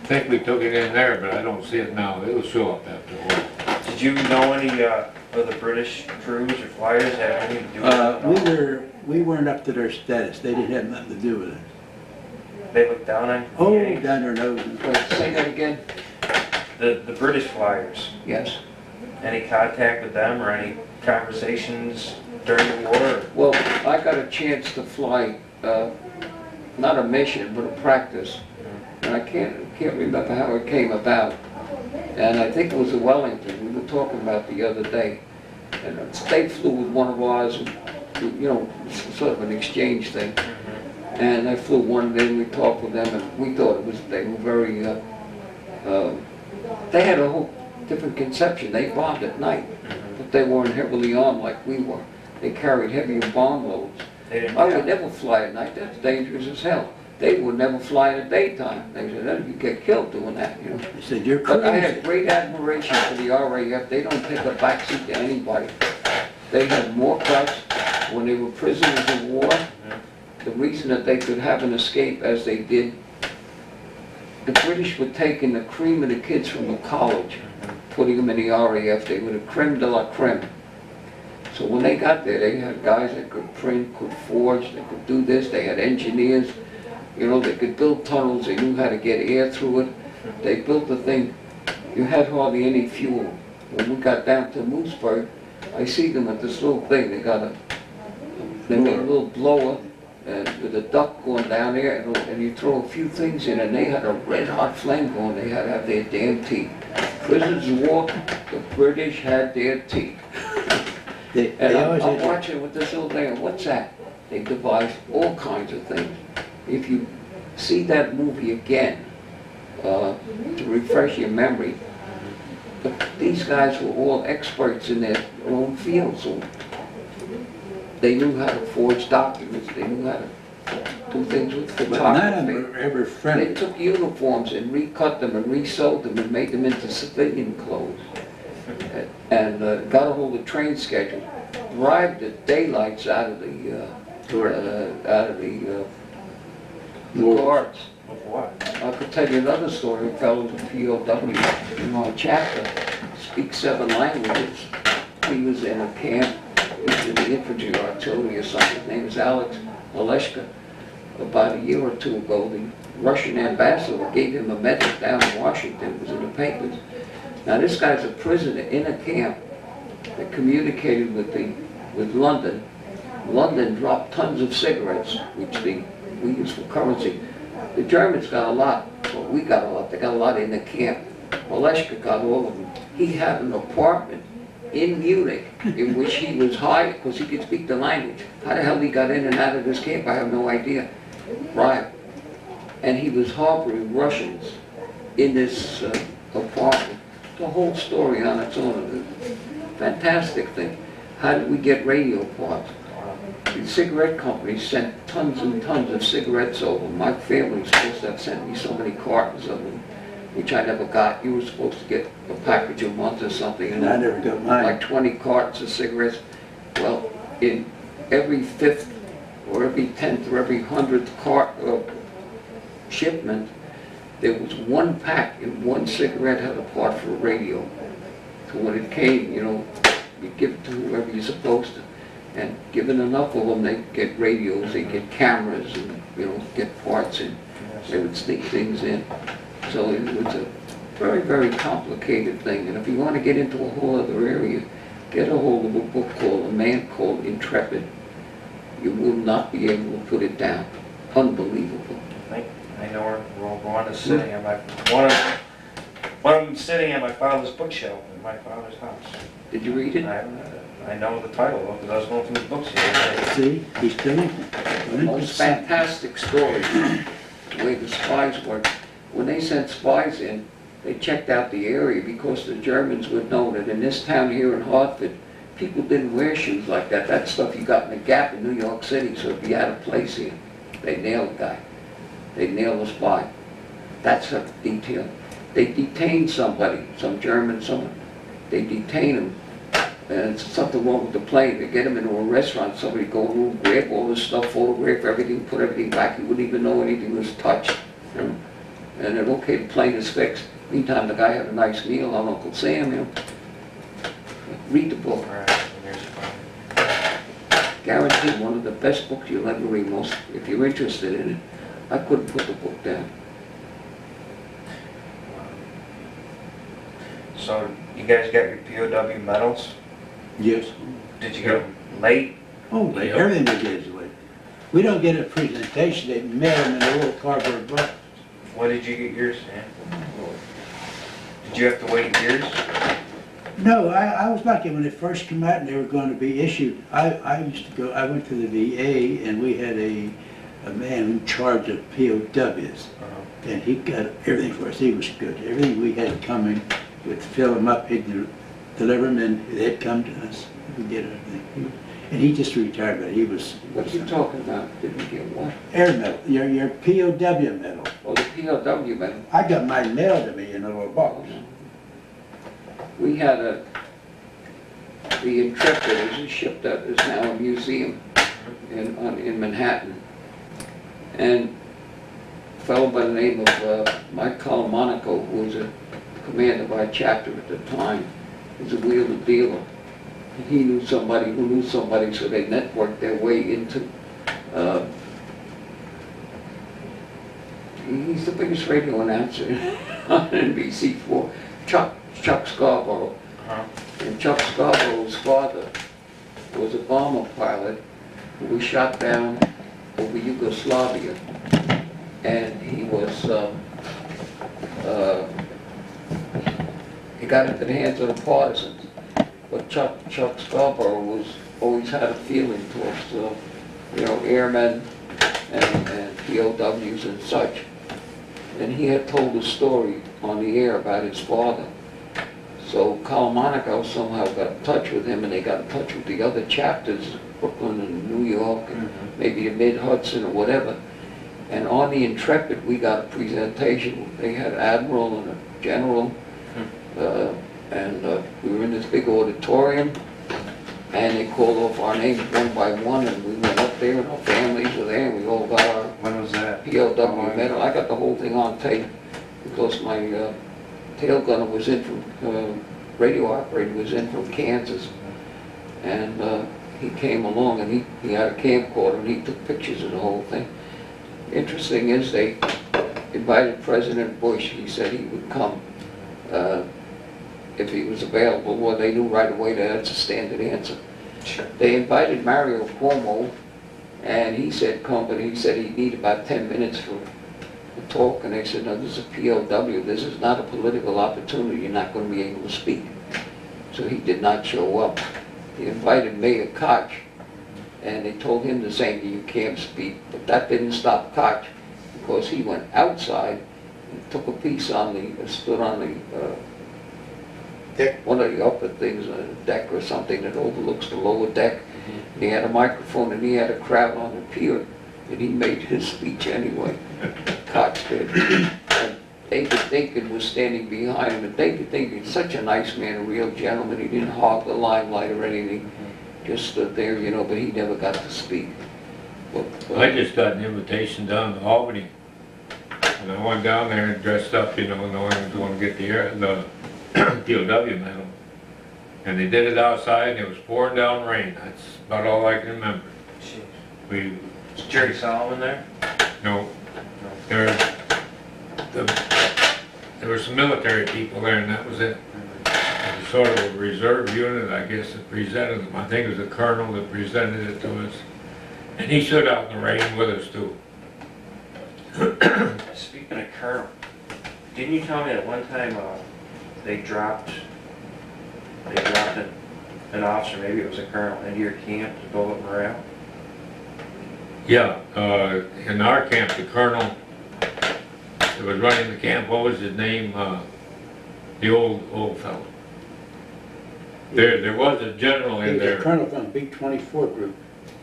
think we took it in there, but I don't see it now. It'll show up after a while. Did you know any of the British crews or flyers had anything to do with it? We weren't up to their status. They didn't have nothing to do with it. They looked down on Oh, Yanks? down their nose. Wait, say that again? The British flyers. Yes. Any contact with them or any conversations during the war? Well, I got a chance to fly, not a mission, but a practice. And I can't remember how it came about. And I think it was in Wellington, we were talking about the other day. And they flew with one of ours, you know, sort of an exchange thing. And I flew one day and we talked with them and we thought they were very, they had a whole different conception. They bombed at night, but they weren't heavily armed like we were. They carried heavier bomb loads. I would never fly at night, that's dangerous as hell. They would never fly in the daytime. They said, you get killed doing that, you know. They said, you're But I had crazy. great admiration for the RAF. They don't take a backseat to anybody. They had more cuts when they were prisoners of war. The reason that they could have an escape as they did, the British were taking the cream of the kids from the college, putting them in the RAF. They were the creme de la creme. So when they got there, they had guys that could print, could forge, they could do this. They had engineers, you know, they could build tunnels. They knew how to get air through it. They built the thing. You had hardly any fuel. When we got down to Mooseburg, I see them at this little thing. They made a little blower and with a duct going down there, and you throw a few things in, and they had a red hot flame going. They had to have their damn teeth. Prisoners of war, the British had their teeth. They And always I'm had, watching with this little thing, and what's that? They devised all kinds of things. If you see that movie again, to refresh your memory, but these guys were all experts in their own field, so they knew how to forge documents, they knew how to do things with but none of them photography. were ever They friendly. took uniforms and recut them and resewed them and made them into civilian clothes. And got a hold of train schedule, bribed the daylights out of the guards. Of what? I could tell you another story. A fellow was a POW in our chapter, speaks 7 languages. He was in a camp, he was in the infantry or artillery or something. His name is Alex Maleshka. About a year or two ago, the Russian ambassador gave him a medal down in Washington. It was in the papers. Now this guy's a prisoner in a camp that communicated with London. London dropped tons of cigarettes, which we use for currency. The Germans got a lot, well, we got a lot. They got a lot in the camp. Maleshka got all of them. He had an apartment in Munich in which he was hired because he could speak the language. How the hell he got in and out of this camp, I have no idea. Right. And he was harboring Russians in this apartment. The whole story on its own. A fantastic thing. How did we get radio parts? The cigarette companies sent tons and tons of cigarettes over. My family was supposed to have sent me so many cartons of them, which I never got. You were supposed to get a package a month or something, And I never got mine. like 20 cartons of cigarettes. Well, in every 5th or every 10th or every 100th shipment, there was one pack and one cigarette had a part for a radio. So when it came, you know, you give it to whoever you're supposed to. And given enough of them, they get radios, they get cameras, and, you know, get parts, and they would sneak things in. So it was a very, very complicated thing. And if you want to get into a whole other area, get a hold of a book called A Man Called Intrepid. You will not be able to put it down. Unbelievable. I know where one is sitting at one of them sitting at my father's bookshelf in my father's house. Did you read it? I haven't read it. I know the title though, because I was going through the books the other day. See, he's doing it. Most fantastic story, the way the spies work. When they sent spies in, they checked out the area because the Germans would know that in this town here in Hartford, people didn't wear shoes like that. That stuff you got in the Gap in New York City, so it'd be out of place here. They nailed the guy. They nailed the spy. That's a detail. They detained somebody, some German, someone. They detain him. And something wrong with the plane. They get him into a restaurant, somebody go home, grab all this stuff, photograph everything, put everything back. He wouldn't even know anything was touched. You know? And then, okay, the plane is fixed. Meantime, the guy had a nice meal on Uncle Sam, you know. Read the book. All right, and there's fine. Guaranteed one of the best books you'll ever read, most, if you're interested in it. I couldn't put the book down. So, you guys got your POW medals? Yes. Did you get them late? Oh, but everything we get is late. We don't get a presentation, they mail them in a little cardboard box. When did you get yours, Stan? Did you have to wait years? No, I was lucky when they first came out and they were going to be issued. I used to go, I went to the VA and we had a man in charge of POWs. And he got everything for us, he was good. Everything we had coming, we'd fill them up, he'd deliver them and they'd come to us. We'd get everything. And he just retired, but he was... What you talking about? Did we get what? Air medal, your POW medal. Oh, the POW medal. I got mine mailed to me in a little box. We had the Intrepid is a ship that is now a museum in Manhattan. And a fellow by the name of Mike Calamonaco, who was a commander of our chapter at the time, was a wheeler dealer. And he knew somebody who knew somebody, so they networked their way into, he's the biggest radio announcer on NBC4, Chuck Scarborough. And Chuck Scarborough's father was a bomber pilot who was shot down over Yugoslavia. And he was, he got into the hands of the partisans. But Chuck Scarborough always had a feeling towards, airmen and POWs and such. And he had told a story on the air about his father. So Calamonaco somehow got in touch with him, and they got in touch with the other chapters, Brooklyn and New York, and maybe the mid-Hudson or whatever. And on the Intrepid, we got a presentation. They had an admiral and a general, and we were in this big auditorium, and they called off our names one by one, and we went up there, and our families were there, and we all got our When was that? POW medal. I got the whole thing on tape because my tail gunner was in from, radio operator was in from Kansas, and he came along, and he had a camcorder, and he took pictures of the whole thing. Interesting is they invited President Bush. He said he would come if he was available. Well, they knew right away that that's a standard answer. Sure. They invited Mario Cuomo, and he said come, but he said he'd need about 10 minutes for the talk, and they said, no, this is a POW. This is not a political opportunity. You're not going to be able to speak. So he did not show up. They invited Mayor Koch, and they told him the same thing, you can't speak. But that didn't stop Koch, because he went outside and took a piece on the, stood on the, one of the upper things, a deck or something that overlooks the lower deck. And he had a microphone, and he had a crowd on the pier, and he made his speech anyway. Koch did. And David Dinkins was standing behind him, and David Dinkins, such a nice man, a real gentleman. He didn't hog the limelight or anything. Just stood there, but he never got to speak. But, I just got an invitation down to Albany, and I went down there and dressed up, knowing I was going to get the POW medal. And they did it outside, and it was pouring down rain. That's about all I can remember. Jeez. Was Jerry Solomon there? No, there were some military people there, and that was it. It was sort of a reserve unit, I guess, that presented them. I think it was a colonel that presented it to us. And he stood out in the rain with us, too. Speaking of colonel, didn't you tell me that one time they dropped an officer, maybe it was a colonel, into your camp to build up morale? Yeah, in our camp, the colonel that was running the camp, what was his name? The old fellow. There was a general in He was a there. colonel from the B-24 group.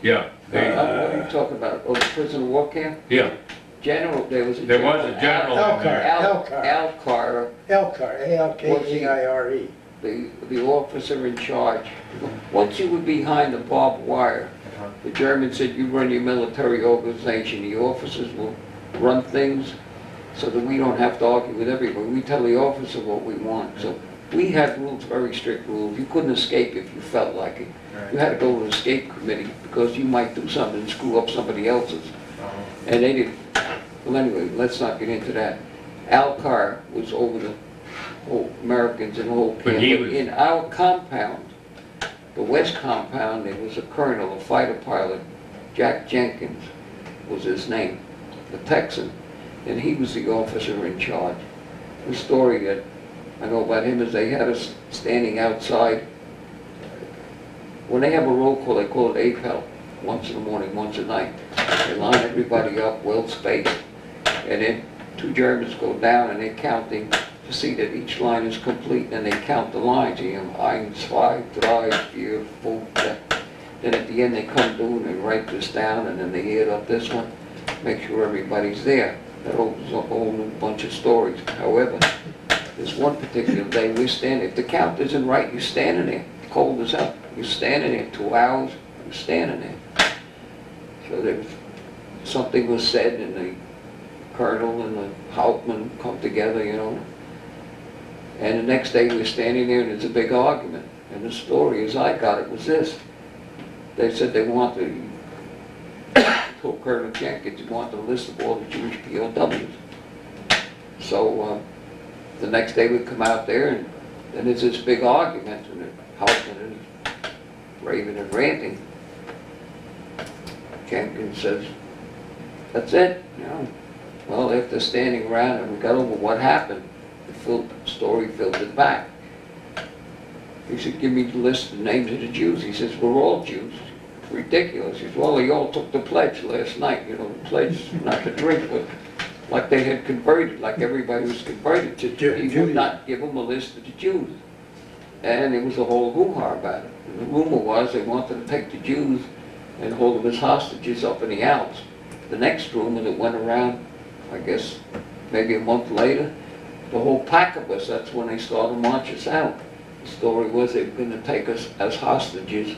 Yeah. what are you talking about? Oh, the prison war camp? Yeah, General, there was a there general. was a general in there. Alcar, Elcar, A-L-K-A-I-R-E. the officer in charge. Once you were behind the barbed wire, the Germans said, you run your military organization, the officers will run things, so that we don't have to argue with everybody. We tell the officer what we want. So we had rules, very strict rules. You couldn't escape if you felt like it. You had to go to the escape committee because you might do something and screw up somebody else's. And they didn't. Well, anyway, let's not get into that. Al Carr was over the whole Americans in the whole camp. But he was- In our compound, the West compound, there was a colonel, a fighter pilot, Jack Jenkins was his name, a Texan, and he was the officer in charge. The story that I know about him is they had us standing outside. When they have a roll call, they call it APEL, once in the morning, once at night. They line everybody up, well spaced, and then 2 Germans go down and they're counting to see that each line is complete, and they count the lines, you know, 1, 2, 3, 4, 5. Then at the end they come through and they write this down, and then they add up this one, make sure everybody's there. That opens up a whole new bunch of stories. However, this one particular day we're standing, if the count isn't right, you're standing there, cold as hell. You're standing there 2 hours, you're standing there. So there was, something was said, and the colonel and the Hauptmann come together, you know. And the next day we're standing there and there's a big argument. And the story as I got it was this. They said they wanted, told Colonel Jenkins, he wanted a list of all the Jewish POWs. So the next day we come out there and there's this big argument, and the Hauptmann is raving and ranting. Jenkins says, that's it, you know. Well, after standing around and we got over what happened, the story filtered back. He said, give me the list of the names of the Jews. He says, we're all Jews. It's ridiculous. He says, well, they all took the pledge last night, you know, the pledge not to drink, but like they had converted, like everybody was converted. He would not give them a list of the Jews. And there was a whole hoo-ha about it. And the rumor was they wanted to take the Jews and hold them as hostages up in the Alps. The next rumor that went around, I guess maybe a month later, the whole pack of us, that's when they started to march us out. The story was they were going to take us as hostages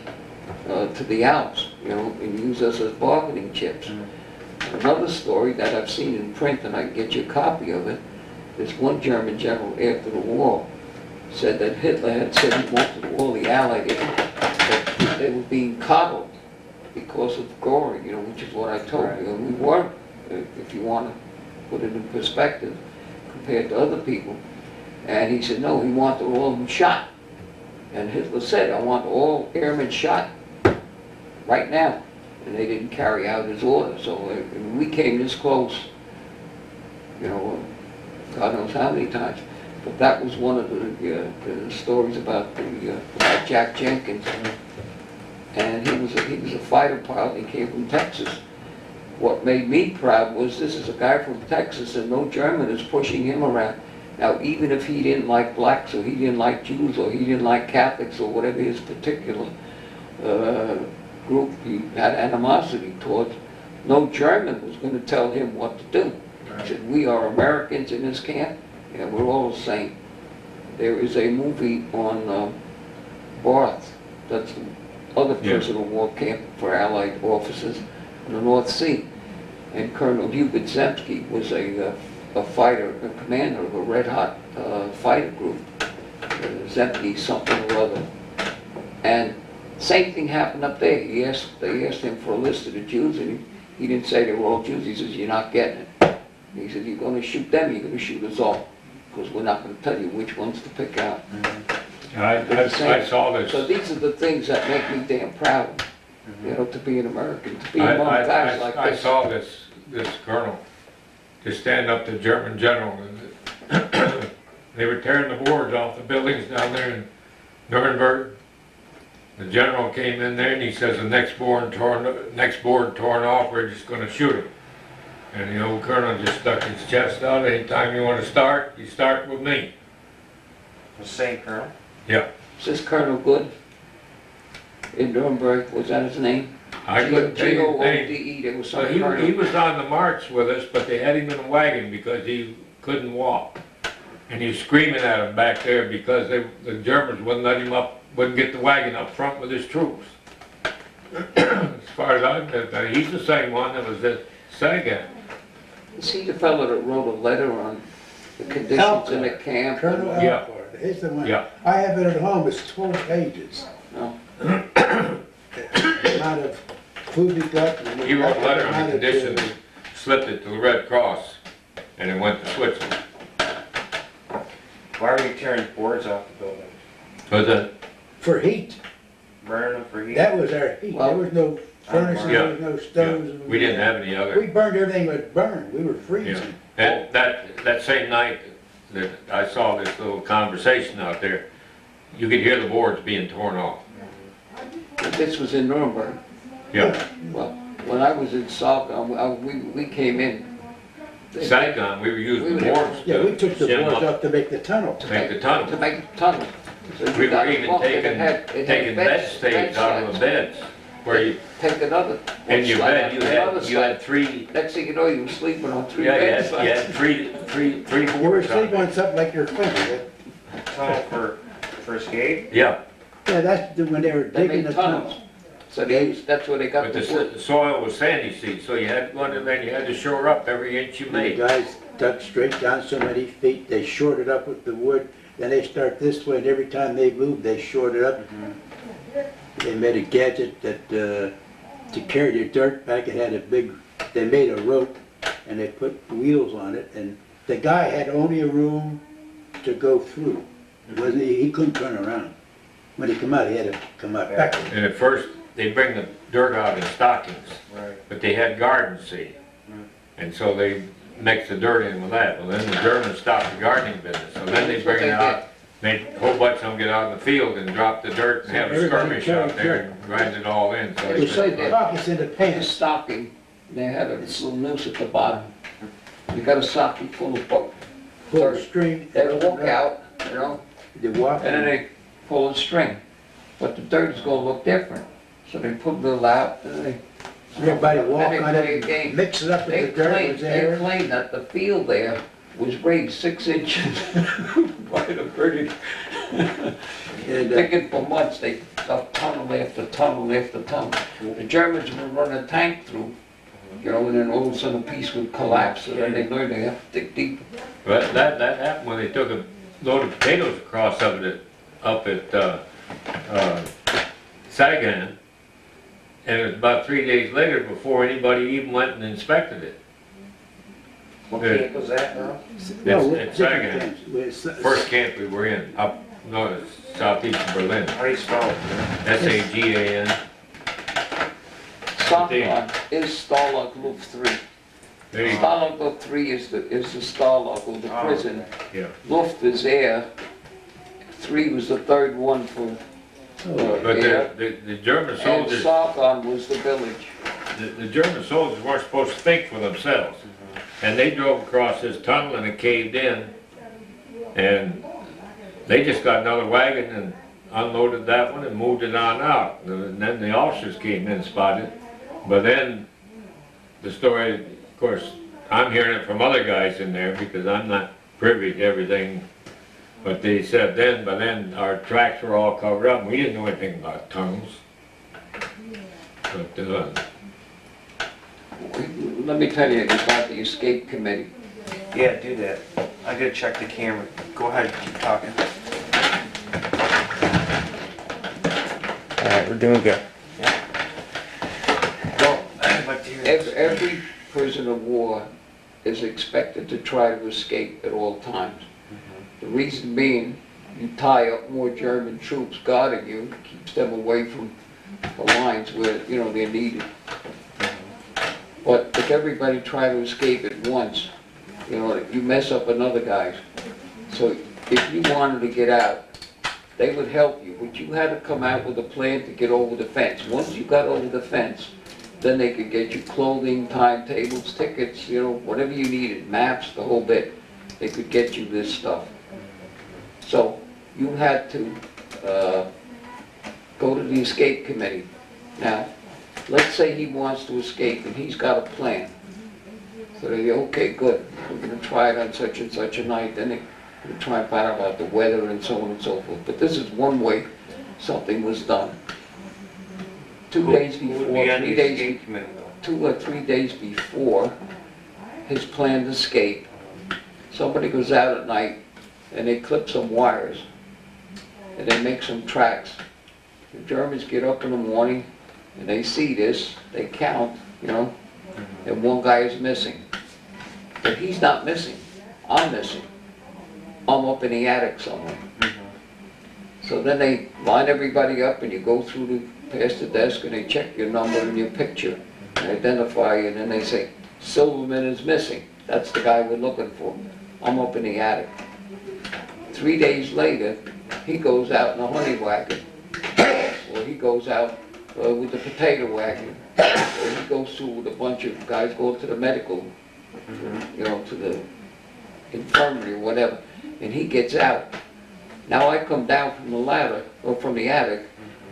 to the Alps, you know, and use us as bargaining chips. Another story that I've seen in print, and I can get you a copy of it, this one German general after the war said that Hitler had said he wanted all the Allied, that they were being coddled because of glory, you know, which is what I told you. And we weren't, if you want to put it in perspective, compared to other people. And he said, no, he wanted all of them shot. And Hitler said, I want all airmen shot right now. And they didn't carry out his order. So we came this close, you know, God knows how many times. But that was one of the stories about about Jack Jenkins. And he was a fighter pilot. He came from Texas. What made me proud was this is a guy from Texas, and no German is pushing him around. Now, even if he didn't like blacks, or he didn't like Jews, or he didn't like Catholics, or whatever his particular group he had animosity towards, no German was going to tell him what to do. He said, we are Americans in this camp, and we're all the same. There is a movie on Barth, that's the other prisoner of war camp for Allied officers in the North Sea. And Colonel Hubert Zemsky was a fighter, a commander of a red-hot fighter group, Zemsky something or other. And same thing happened up there. They asked him for a list of the Jews, and he didn't say they were all Jews. He says, you're not getting it. And he said, you're going to shoot them, you're going to shoot us all, because we're not going to tell you which ones to pick out. I saw this. So these are the things that make me damn proud, you know, to be an American, to be among guys like I this. saw this colonel to stand up to German general. They were tearing the boards off the buildings down there in Nuremberg. The general came in there and he says, the next board torn off, we're just going to shoot him. And the old colonel just stuck his chest out. Anytime you want to start, you start with me. The same colonel? Yeah. Is this Colonel Good in Nuremberg? Was that his name? I couldn't tell you his name. G-O-O-D-E, there was some So he colonel. was on the march with us, but they had him in a wagon because he couldn't walk. And he was screaming at him back there because the Germans wouldn't let him up, wouldn't get the wagon up front with his troops. As far as I know, he's the same one that was at Sagan. Is he the fellow that wrote a letter on the conditions in the Alcott. camp? Colonel Yeah. Alcott, he's the one. Yeah. I have it at home, it's 12 pages. No. The amount of food we got. and He wrote a letter on amount the of, conditions, slipped it to the Red Cross, and it went to Switzerland. Why are we tearing boards off the building? But the, For heat, Burning them for heat? that was our heat, there was no furnaces, Yeah. there was no stoves. we didn't have any We other, burned everything that burned, we were yeah. freezing. And that same night that I saw this little conversation out there, you could hear the boards being torn off. This was in Nuremberg. Yeah. Well, when I was in Saigon, we came in. Saigon, we were using We were- boards Yeah, we took the to shim boards up, up to make the tunnel. to make the tunnel. To make the tunnel. So you We got were it even bumped, and taking, it had taking bed staves out of the beds, where you, Take another. in your slide bed, after another you had slide. three, Next thing you know, you were sleeping on three yeah, beds. you had three You were boards on sleeping there. on something like your finger. Tunnel for escape? Yeah, Yeah, that's when they were They digging made the tunnels. tunnel. So that's where they got but the wood. the soil was sandy seed, so you had one, and then you had to shore up every inch you The made. guys dug straight down so many feet, they shored it up with the wood, then they start this way, and every time they moved, they shored it up. They made a gadget that, to carry the dirt back, it had a big, they made a rope, and they put wheels on it, and the guy had only a room to go through. He couldn't turn around. When he come out, he had to come out back. And at first, they'd bring the dirt out in stockings, Right. but they had garden seed. And so they mixed the dirt in with that. Well, then the Germans stopped the gardening business, so then they'd bring it out, made a whole bunch of them get out in the field and drop the dirt and have a Everybody skirmish out carried there dirt. and grind it all in, so They they set could. the pockets in the The pants. stocking, they had a little noose at the bottom. You got a stocking full of boat. Pull the string. They'd walk out, you know, They walk. and then they pull the string. But the dirt is gonna look different. So they put a little out, and they. Everybody walk then they on play a it, game. mix it up They with the dirt claimed, was they there. claimed that the field there was raised 6 inches by the British. And, Thinking for months, they dug tunnel after tunnel after tunnel. The Germans would run a tank through, you know, and then all of a sudden a piece would collapse, and then they learned they have to dig deep. But that happened when they took a load of potatoes across up at Saigon. And it was about 3 days later before anybody even went and inspected it. What Good. camp was that now? no, it's different Saigon. things. First camp we were in, up north, southeast of Berlin. How do you spell it? Sagan. Saigon is Stalag Luft 3. There you go. Stalag Luft 3 is the Stalag, or the Oh, prison. Yeah. Luft is air. 3 was the third one for But air. the German And soldiers, Saigon was the village. the German soldiers weren't supposed to think for themselves. And they drove across this tunnel and it caved in. And they just got another wagon and unloaded that one and moved it on out. And then the officers came in and spotted. But then the story, of course, I'm hearing it from other guys in there because I'm not privy to everything. But they said by then our tracks were all covered up. We didn't know anything about tunnels. But Let me tell you about the escape committee. Yeah, do that. I gotta check the camera. Go ahead, keep talking. Alright, we're doing good. Well, I'd like to hear this. Every prisoner of war is expected to try to escape at all times. The reason being, you tie up more German troops guarding you, keeps them away from the lines where, you know, they're needed. But if everybody tried to escape at once, you know, you mess up another guy's. So if you wanted to get out, they would help you, but you had to come out with a plan to get over the fence. Once you got over the fence, then they could get you clothing, timetables, tickets, you know, whatever you needed, maps, the whole bit. They could get you this stuff. So you had to go to the escape committee. Now, let's say he wants to escape and he's got a plan. So they go, okay, good, we're gonna try it on such and such a night. Then they're gonna try and find out about the weather and so on and so forth. But this is one way something was done. 2 days Who would before, be on the 3 days, escape committee though? 2 or 3 days before, his planned escape. Somebody goes out at night and they clip some wires and they make some tracks. The Germans get up in the morning and they see this, they count, you know, and one guy is missing. But he's not missing, I'm missing. I'm up in the attic somewhere. So then they line everybody up and you go through past the desk and they check your number and your picture and identify you, and then they say, Silverman is missing. That's the guy we're looking for. I'm up in the attic. 3 days later, he goes out in a honey wagon, or he goes out with the potato wagon, or he goes through with a bunch of guys go to the medical, you know, to the infirmary or whatever, and he gets out. Now I come down from the ladder, or from the attic,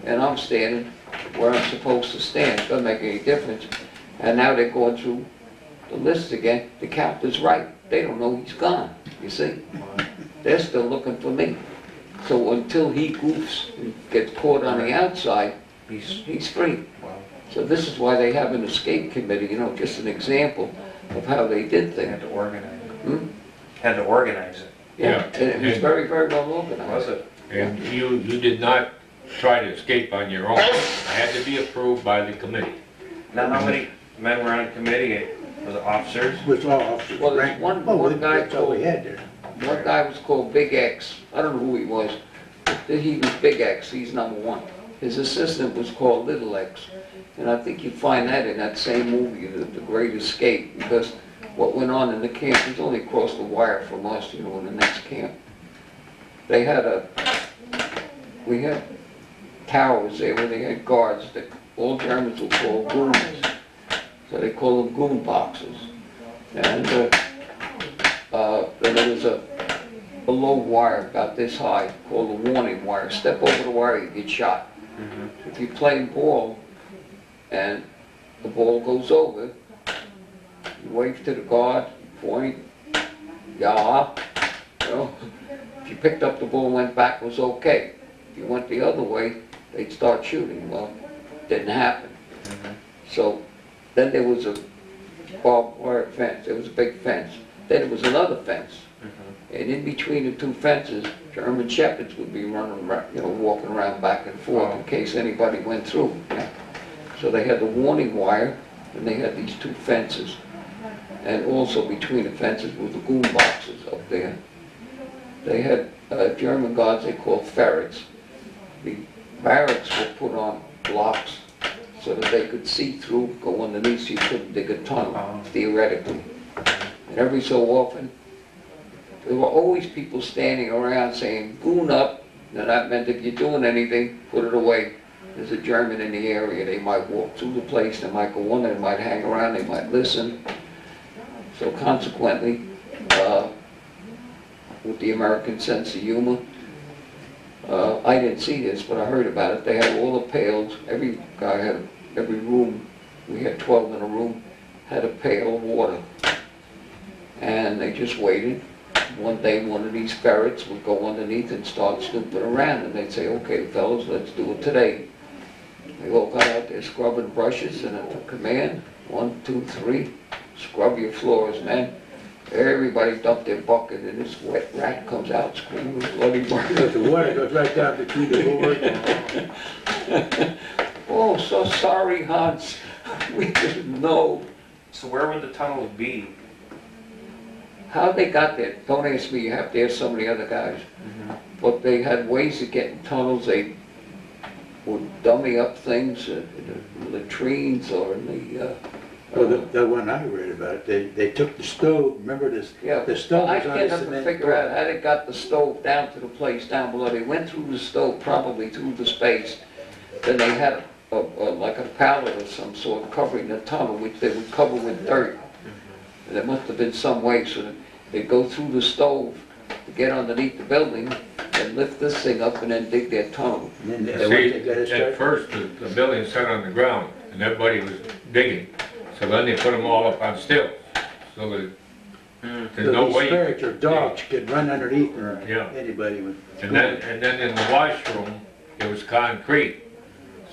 and I'm standing where I'm supposed to stand. Doesn't make any difference. And now they're going through the list again. The count is right. They don't know he's gone, you see. They're still looking for me. So until he goofs and gets caught on the outside, he's free. So this is why they have an escape committee, you know, just an example of how they did They had things. to organize it. Had to organize it. Yeah, and it was very, very well organized. Was it? And you did not try to escape on your own. It had to be approved by the committee. Now, how many men were on the committee? Was it officers? Was all officers. Well, there's rank- one oh, guy that's all we called- had there. One guy was called Big X. I don't know who he was. He was Big X, he's number one. His assistant was called Little X. And I think you find that in that same movie, The Great Escape, because what went on in the camp was only across the wire from us, you know, in the next camp. They had we had towers there where they had guards that all Germans would call goons. So they call them goon boxes. And then there was a low wire about this high called a warning wire. Step over the wire, you get shot. If you're playing ball and the ball goes over, you wave to the guard, you point, yeah, you know. If you picked up the ball and went back, it was okay. If you went the other way, they'd start shooting. Well, didn't happen. So then there was a barbed wire fence. There was a big fence. Then there was another fence. And in between the two fences, German shepherds would be running around, you know, walking around back and forth in case anybody went through. Yeah. So they had the warning wire, and they had these two fences. And also between the fences were the goon boxes up there. They had German guards they called ferrets. The barracks were put on blocks so that they could see through, go underneath, so you couldn't dig a tunnel, theoretically. And every so often, there were always people standing around saying, goon up. Now that meant if you're doing anything, put it away. There's a German in the area. They might walk through the place, they might go on, they might hang around, they might listen. So consequently, with the American sense of humor, I didn't see this, but I heard about it. They had all the pails. Every guy had, every room, we had 12 in a room, had a pail of water. And they just waited. One day one of these ferrets would go underneath and start snooping around, and they'd say, okay fellas, let's do it today. They all got out there scrubbing brushes, and at the command, 1, 2, 3, scrub your floors, man. Everybody dumped their bucket, and this wet rat comes out screaming bloody murder. The water goes right down between the board. Oh, so sorry, Hans. We didn't know. So where would the tunnels be? How they got there, don't ask me, you have to ask some of the other guys. But they had ways of getting tunnels. They would dummy up things in the latrines or in the... Well, the one I read about, they took the stove, remember this? Yeah, The stove I was on can't the ever cement figure floor. out how they got the stove down to the place down below. They went through the stove, probably through the space. Then they had like a pallet of some sort covering the tunnel, which they would cover with dirt. And there must have been some way so that they'd go through the stove to get underneath the building and lift this thing up and then dig their tunnel. And then See, once they got it at started, first, the building sat on the ground, and everybody was digging. So then they put them all up on stilts, so that there's so no these way. ferrets or dogs could run underneath and Yeah. anybody would. And then in the washroom, it was concrete.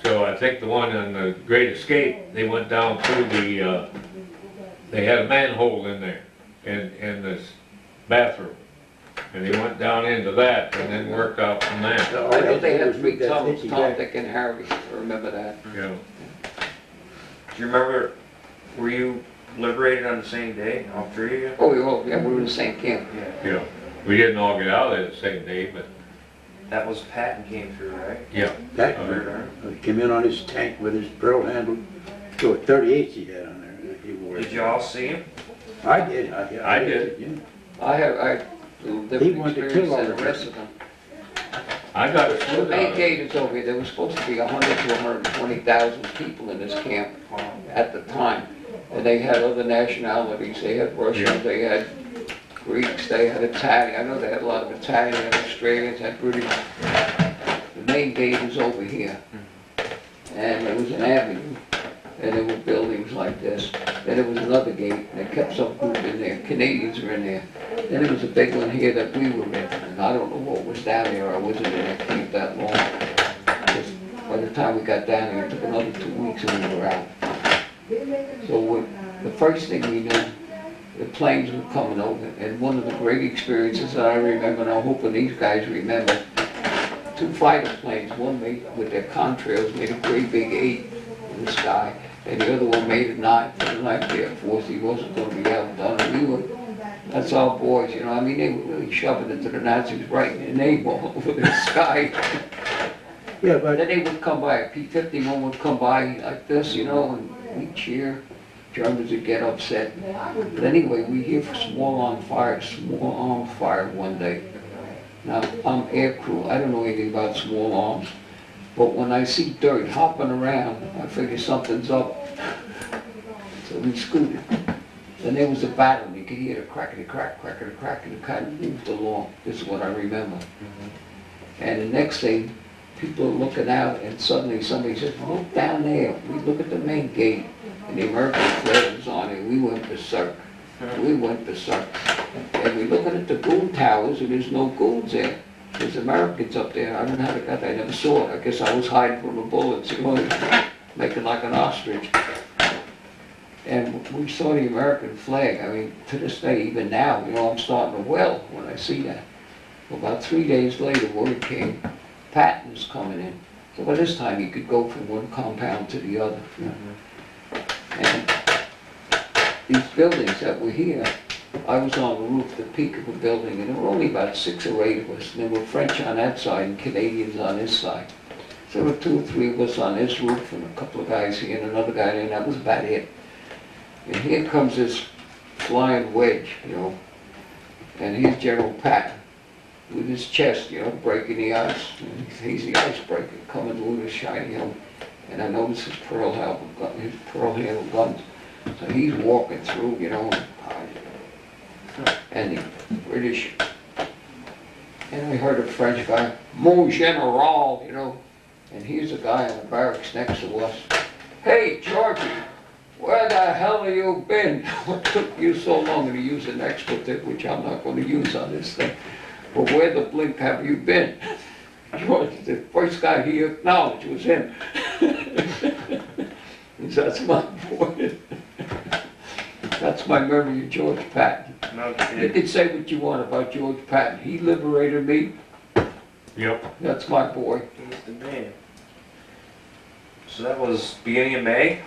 So I think the one on the Great Escape, they went down through they had a manhole in there, in this bathroom. And he went down into that and then worked out from there, I know they had 3 tunnels, Tom, Dick, and Harry, I remember that. you know. Do you remember, were you liberated on the same day, all 3 of you? Oh, yeah, we were in the same camp. Yeah. Yeah, we didn't all get out of there the same day, but, That was Patton came through, right? yeah. That Third Army. came in on his tank with his pearl handle, so 38 he had on there. He wore. Did you all see him? I did, I did. Yeah. I had a little He different wanted to experience kill all than the the rest of them. I got a The salute main out of it. gate is over here, there was supposed to be 100 to 120,000 people in this camp at the time. And they had other nationalities, they had Yeah. Russians, they had Greeks, they had Italian, I know they had a lot of Italian, had Australians, had British. The main gate is over here. And there was an avenue, and there were buildings like this. Then there was another gate, and they kept some group in there, Canadians were in there. Then there was a big one here that we were in, and I don't know what was down there, I wasn't in that camp that long. Just by the time we got down there, it took another 2 weeks and we were out. So the first thing we knew, the planes were coming over, and one of the great experiences that I remember, and I'm hoping these guys remember, 2 fighter planes, one made with their contrails, made a great big 8 in the sky, and the other one made a 9 for the 9th Air Force. He wasn't going to be outdone, and we were, that's our boys, you know, I mean, they were really shoving it to the Nazis right in the name all over the sky. Yeah, but Then they would come by, a P-51 would come by like this, you know, and we'd cheer. Germans would get upset. But anyway, we hear small arms fire one day. Now, I'm air crew, I don't know anything about small arms, but when I see dirt hopping around, I figure something's up. So we scooted. Then there was a battle, and you could hear the crackety-crack, crackety-crack, and it kind of moved along. This is what I remember. And the next thing, people are looking out, and suddenly somebody says, look down there. We look at the main gate, and the American flag was on it. We went berserk. We went berserk. And we're looking at the goon towers, and there's no goons there. There's Americans up there. I don't know how they got there. I never saw it. I guess I was hiding from the bullets, you know, making like an ostrich. And we saw the American flag. I mean, to this day, even now, you know, I'm starting to well when I see that. About 3 days later, word came, Patton's coming in. So by this time, you could go from one compound to the other. And these buildings that were here, I was on the roof, the peak of a building, and there were only about 6 or 8 of us. And there were French on that side and Canadians on this side. So there were 2 or 3 of us on this roof and a couple of guys here and another guy there, and that was about it. And here comes this flying wedge, you know, and here's General Patton with his chest, you know, breaking the ice. And he's the icebreaker coming with his shiny helmet. And I noticed his pearl handle guns. So he's walking through, you know, and the British, and I heard a French guy, Mon General, you know, and here's a guy in the barracks next to us. Hey, Georgie, where the hell have you been? What took you so long to use an expletive, which I'm not going to use on this thing? But where the blink have you been? George, the first guy he acknowledged was him. That's my boy. That's my memory of George Patton. No You kidding. can say what you want about George Patton. He liberated me. Yep. That's my boy. He's the man. So that was beginning of May?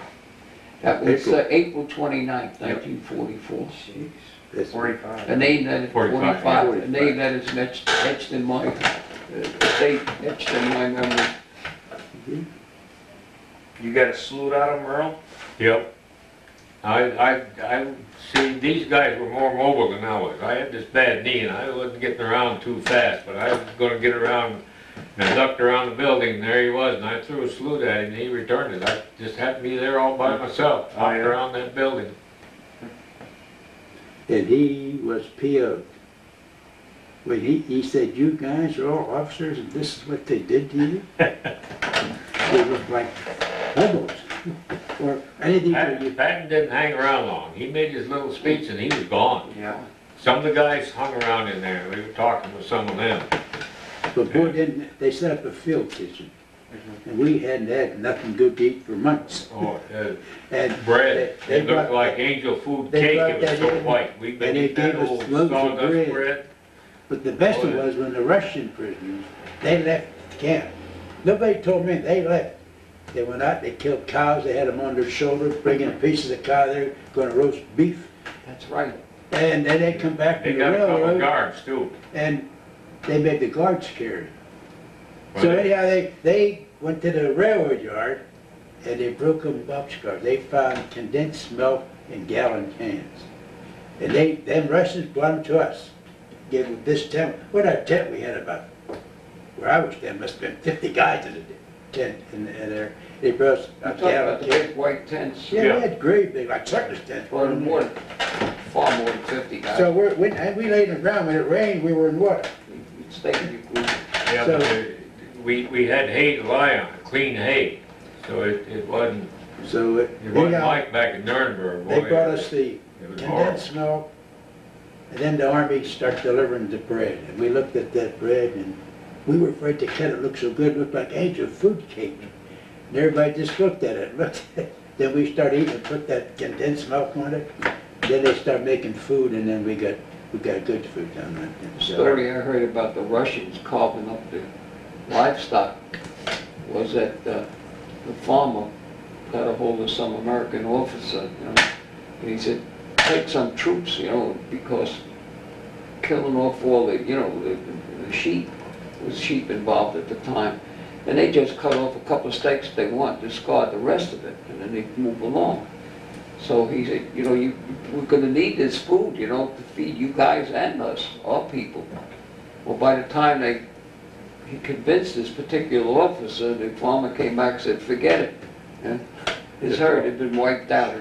That was April 29th, 1944. Jeez. that's 45. A name that is 45, 45, a name that is etched in my, date etched in my memory. You got a salute out of Merle? Yep. I see, these guys were more mobile than I was. I had this bad knee and I wasn't getting around too fast, but I was gonna get around, and I ducked around the building, and there he was, and I threw a salute at him, and he returned it. I just had to be there all by myself, Oh, out yeah. around that building. And he was PO'd. When he said, you guys are all officers and this is what they did to you? They looked like hobos. Or anything for you. Patton didn't hang around long. He made his little speech and he was gone. Yeah. Some of the guys hung around in there. We were talking with some of them. But boy, didn't they set up a field kitchen. And we hadn't had nothing good to eat for months. Oh, And bread, they it looked brought- like angel food they cake, brought it was that so in, white. We've been and they eating that gave us old loaves of sawdust bread. bread. But the best Oh, of it yeah. was when the Russian prisoners, they left camp. Nobody told me they left. They went out, they killed cows, they had them on their shoulders, bringing pieces of cow, they're gonna roast beef. That's right. And then they come back They from the got a couple railroad, guards too. and they made the guards carry. Well, So anyhow, they went to the railroad yard, and they broke them boxcars. They found condensed milk in gallon cans. And them Russians brought them to us. Gave them this tent, what our tent, we had about, where I was standing, must have been 50 guys in the tent in there. They brought us You a talk gallon about the can. big white tents, Yeah, Yeah. we had great big, like circus tents. far more than 50 guys. So we laid in the ground, when it rained, we were in water. You'd stay in your group. Yeah, So- but we had hay to lie on, clean hay. So it wasn't, So it wasn't anyhow, like back in Nuremberg. they boy, brought us the It was horrible. condensed milk, and then the army started delivering the bread. And we looked at that bread, and we were afraid to cut it. It looked so good, it looked like angel food cake. And everybody just looked at it, looked at it. Then we started eating and put that condensed milk on it. Then they started making food, and then we got good food down there. The story I heard about the Russians carving up the livestock was that the farmer got a hold of some American officer, and he said, take some troops, because killing off all the, the sheep, there was sheep involved at the time, and they just cut off a couple of steaks they want, discard the rest of it, and then they move along. So he said, we're gonna need this food, to feed you guys and us, our people. Well, by the time he convinced this particular officer, the farmer came back and said, forget it. His herd had been wiped out.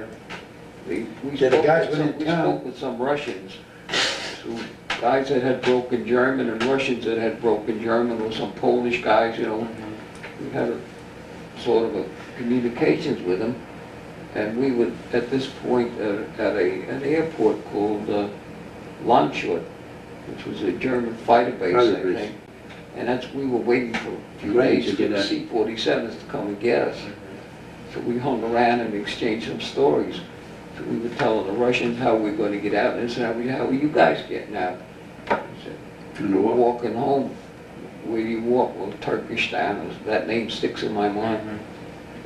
We So the guys spoke went in town. with some Russians, guys that had broken German and Russians that had broken German, or some Polish guys, We had a sort of a communications with them. And we would, at this point, at an airport called Landshut, which was a German fighter base, I Fighter base. think. And we were waiting for a few Right, days to for get the out. C-47s to come and get us. So we hung around and exchanged some stories. So we were telling the Russians how we were going to get out, and they said, how are you guys getting out? I said, we're walking home. Where do you walk? Well, Turkish town, that name sticks in my mind.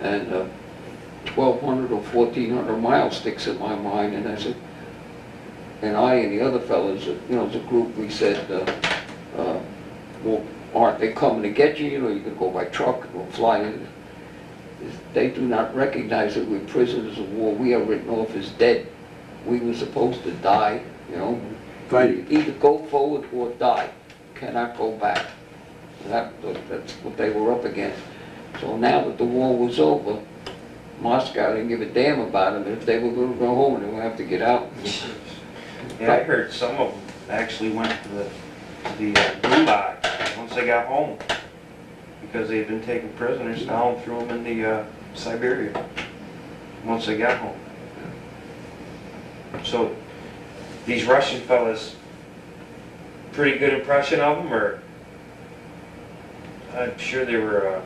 And 1,200 or 1,400 miles sticks in my mind, and I said, and I and the other fellas, as a group, we said, well, aren't they coming to get you? You can go by truck or fly in. They do not recognize that we're prisoners of war. We are written off as dead. We were supposed to die, Fighting. Either go forward or die. Cannot go back. That's what they were up against. So now that the war was over, Moscow didn't give a damn about them. If they were going to go home, they would have to get out. Yeah, I heard some of them actually went to the Gulag once they got home, because they had been taken prisoners down, threw them in the Siberia once they got home. So these Russian fellas, pretty good impression of them, or I'm sure they were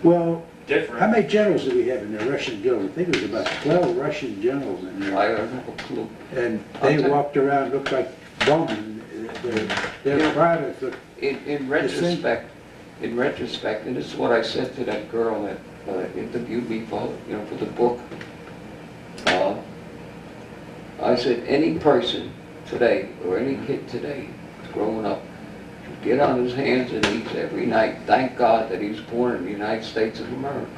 Well, different. how many generals did we have in there, Russian generals? I think it was about 12 Russian generals in I there. don't have a clue. And I'll they tell you. walked around, looked like bowmen. Their Yeah. privates looked, In retrospect, and this is what I said to that girl that interviewed me for the book. I said, any person today, or any kid today, growing up, should get on his hands and knees every night, thank God that he was born in the United States of America.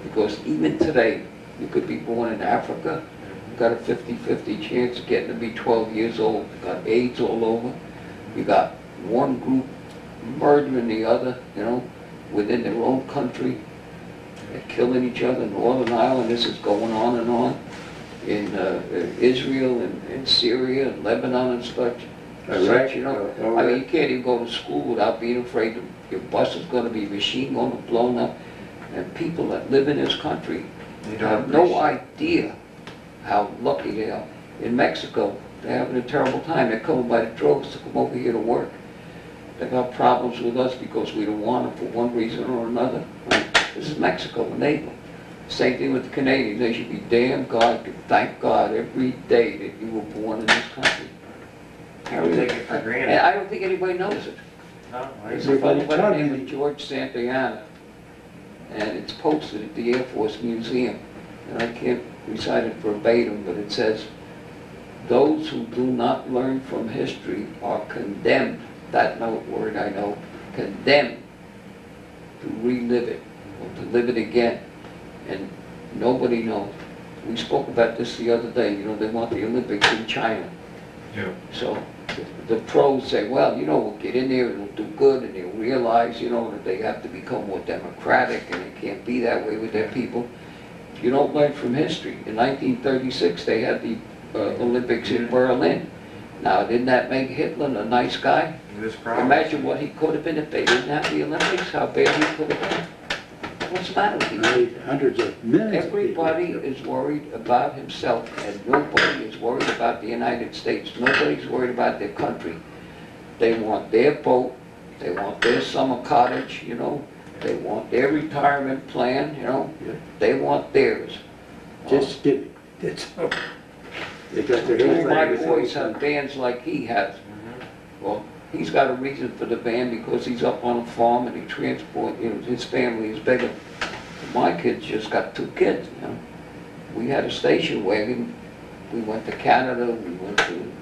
Because even today, you could be born in Africa, you got a 50-50 chance of getting to be 12 years old, you got AIDS all over, you got one group murdering the other, within their own country. They're killing each other in Northern Ireland. This is going on and on. In Israel and Syria and Lebanon and such. Iraq, I mean, you can't even go to school without being afraid that your bus is going to be machine gun or blown up. And people that live in this country They don't have no appreciate idea how lucky they are. In Mexico, they're having a terrible time. They're coming by the droves to come over here to work. They got problems with us because we don't want them for one reason or another. This is Mexico, the Naval. Same thing with the Canadians. They should be damn God, thank God every day that you were born in this country. We take it for And granted. I don't think anybody knows it. No, There's I- a fellow by the name of George Santayana, and it's posted at the Air Force Museum. And I can't recite it verbatim, but it says, "Those who do not learn from history are condemned," that word I know, condemned to relive it, or to live it again. And nobody knows. We spoke about this the other day, they want the Olympics in China. Yeah. So the pros say, well, we'll get in there and we'll do good, and they'll realize, that they have to become more democratic, and it can't be that way with their people. You don't learn from history. In 1936, they had the Olympics in Berlin. Now, didn't that make Hitler a nice guy? This problem. Imagine what he could have been if they didn't have the Olympics, how bad he could have been. What's the matter with you? Really, hundreds of millions of people. Everybody is worried about himself, and nobody is worried about the United States. Nobody's worried about their country. They want their boat, they want their summer cottage, they want their retirement plan, they want theirs. Just give it. That's all. They got their Two hands of my like boys have bands like he has. Well, he's got a reason for the band because he's up on a farm and he transport, his family is bigger. My kids just got 2 kids, We had a station wagon. We went to Canada, we went to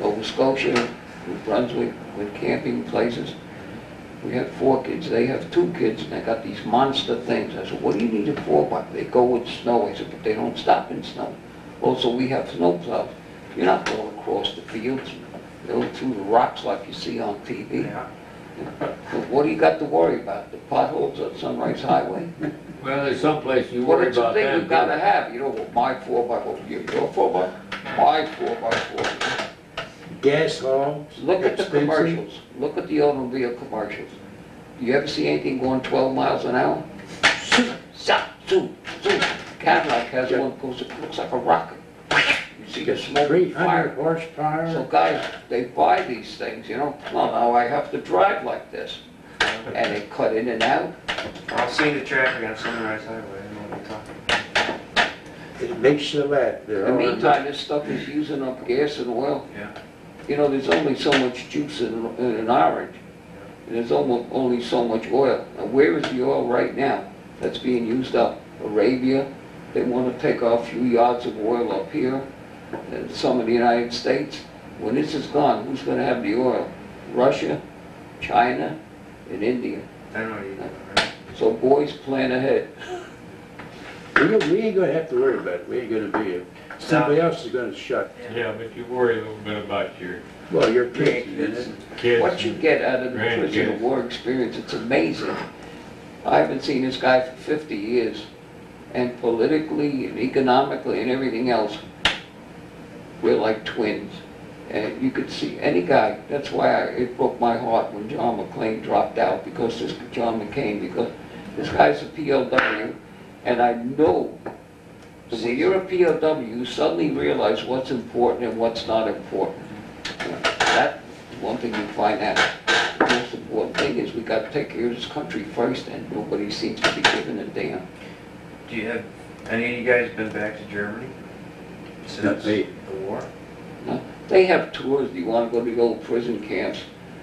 Nova Scotia, New Brunswick, went camping places. We had 4 kids, they have 2 kids, and they got these monster things. I said, what do you need it for? But they go with snow. I said, but they don't stop in snow. Also, we have snow plows. You're not going across the fields, through the rocks like you see on TV. Yeah. But what do you got to worry about? The potholes at Sunrise Highway? Well, there's someplace you Well, worry it's a about thing that. we've got to have, my 4x4, your 4x4, my 4x4. gas hogs. Look at the expensive. commercials. Look at the automobile commercials. You ever see anything going 12 miles an hour? Cadillac has one that goes, it looks like a rocket. You see the Just smoke and 300 fire. horsepower. So guys, they buy these things, well, now I have to drive like this. And they cut in and out. I've seen the traffic on Sunrise Highway, I know what you're talking about. It makes you laugh. In the meantime, this stuff is using up gas and oil. Yeah. There's only so much juice in an orange. And there's almost only so much oil. Now, where is the oil right now that's being used up? Arabia, they want to take a few yards of oil up here, and some of the United States. When this is gone, who's going to have the oil? Russia, China, and India. I know what you're doing, right? So boys, plan ahead. We ain't gonna have to worry about it. We ain't gonna be, somebody else is gonna shut. Yeah, but you worry a little bit about your Well, your kids, isn't it? kids. What you get out of the prisoner of war experience, it's amazing. I haven't seen this guy for 50 years, and politically and economically and everything else, we're like twins. And you could see any guy, that's why it broke my heart when John McClane dropped out, because this this guy's a POW, and I know that when you're a POW, you suddenly realize what's important and what's not important. That's one thing you find out. The most important thing is we got to take care of this country first, and nobody seems to be giving a damn. Do you have, any of you guys been back to Germany since Not me. the war? No? They have tours. Do you want to go to the old prison camps?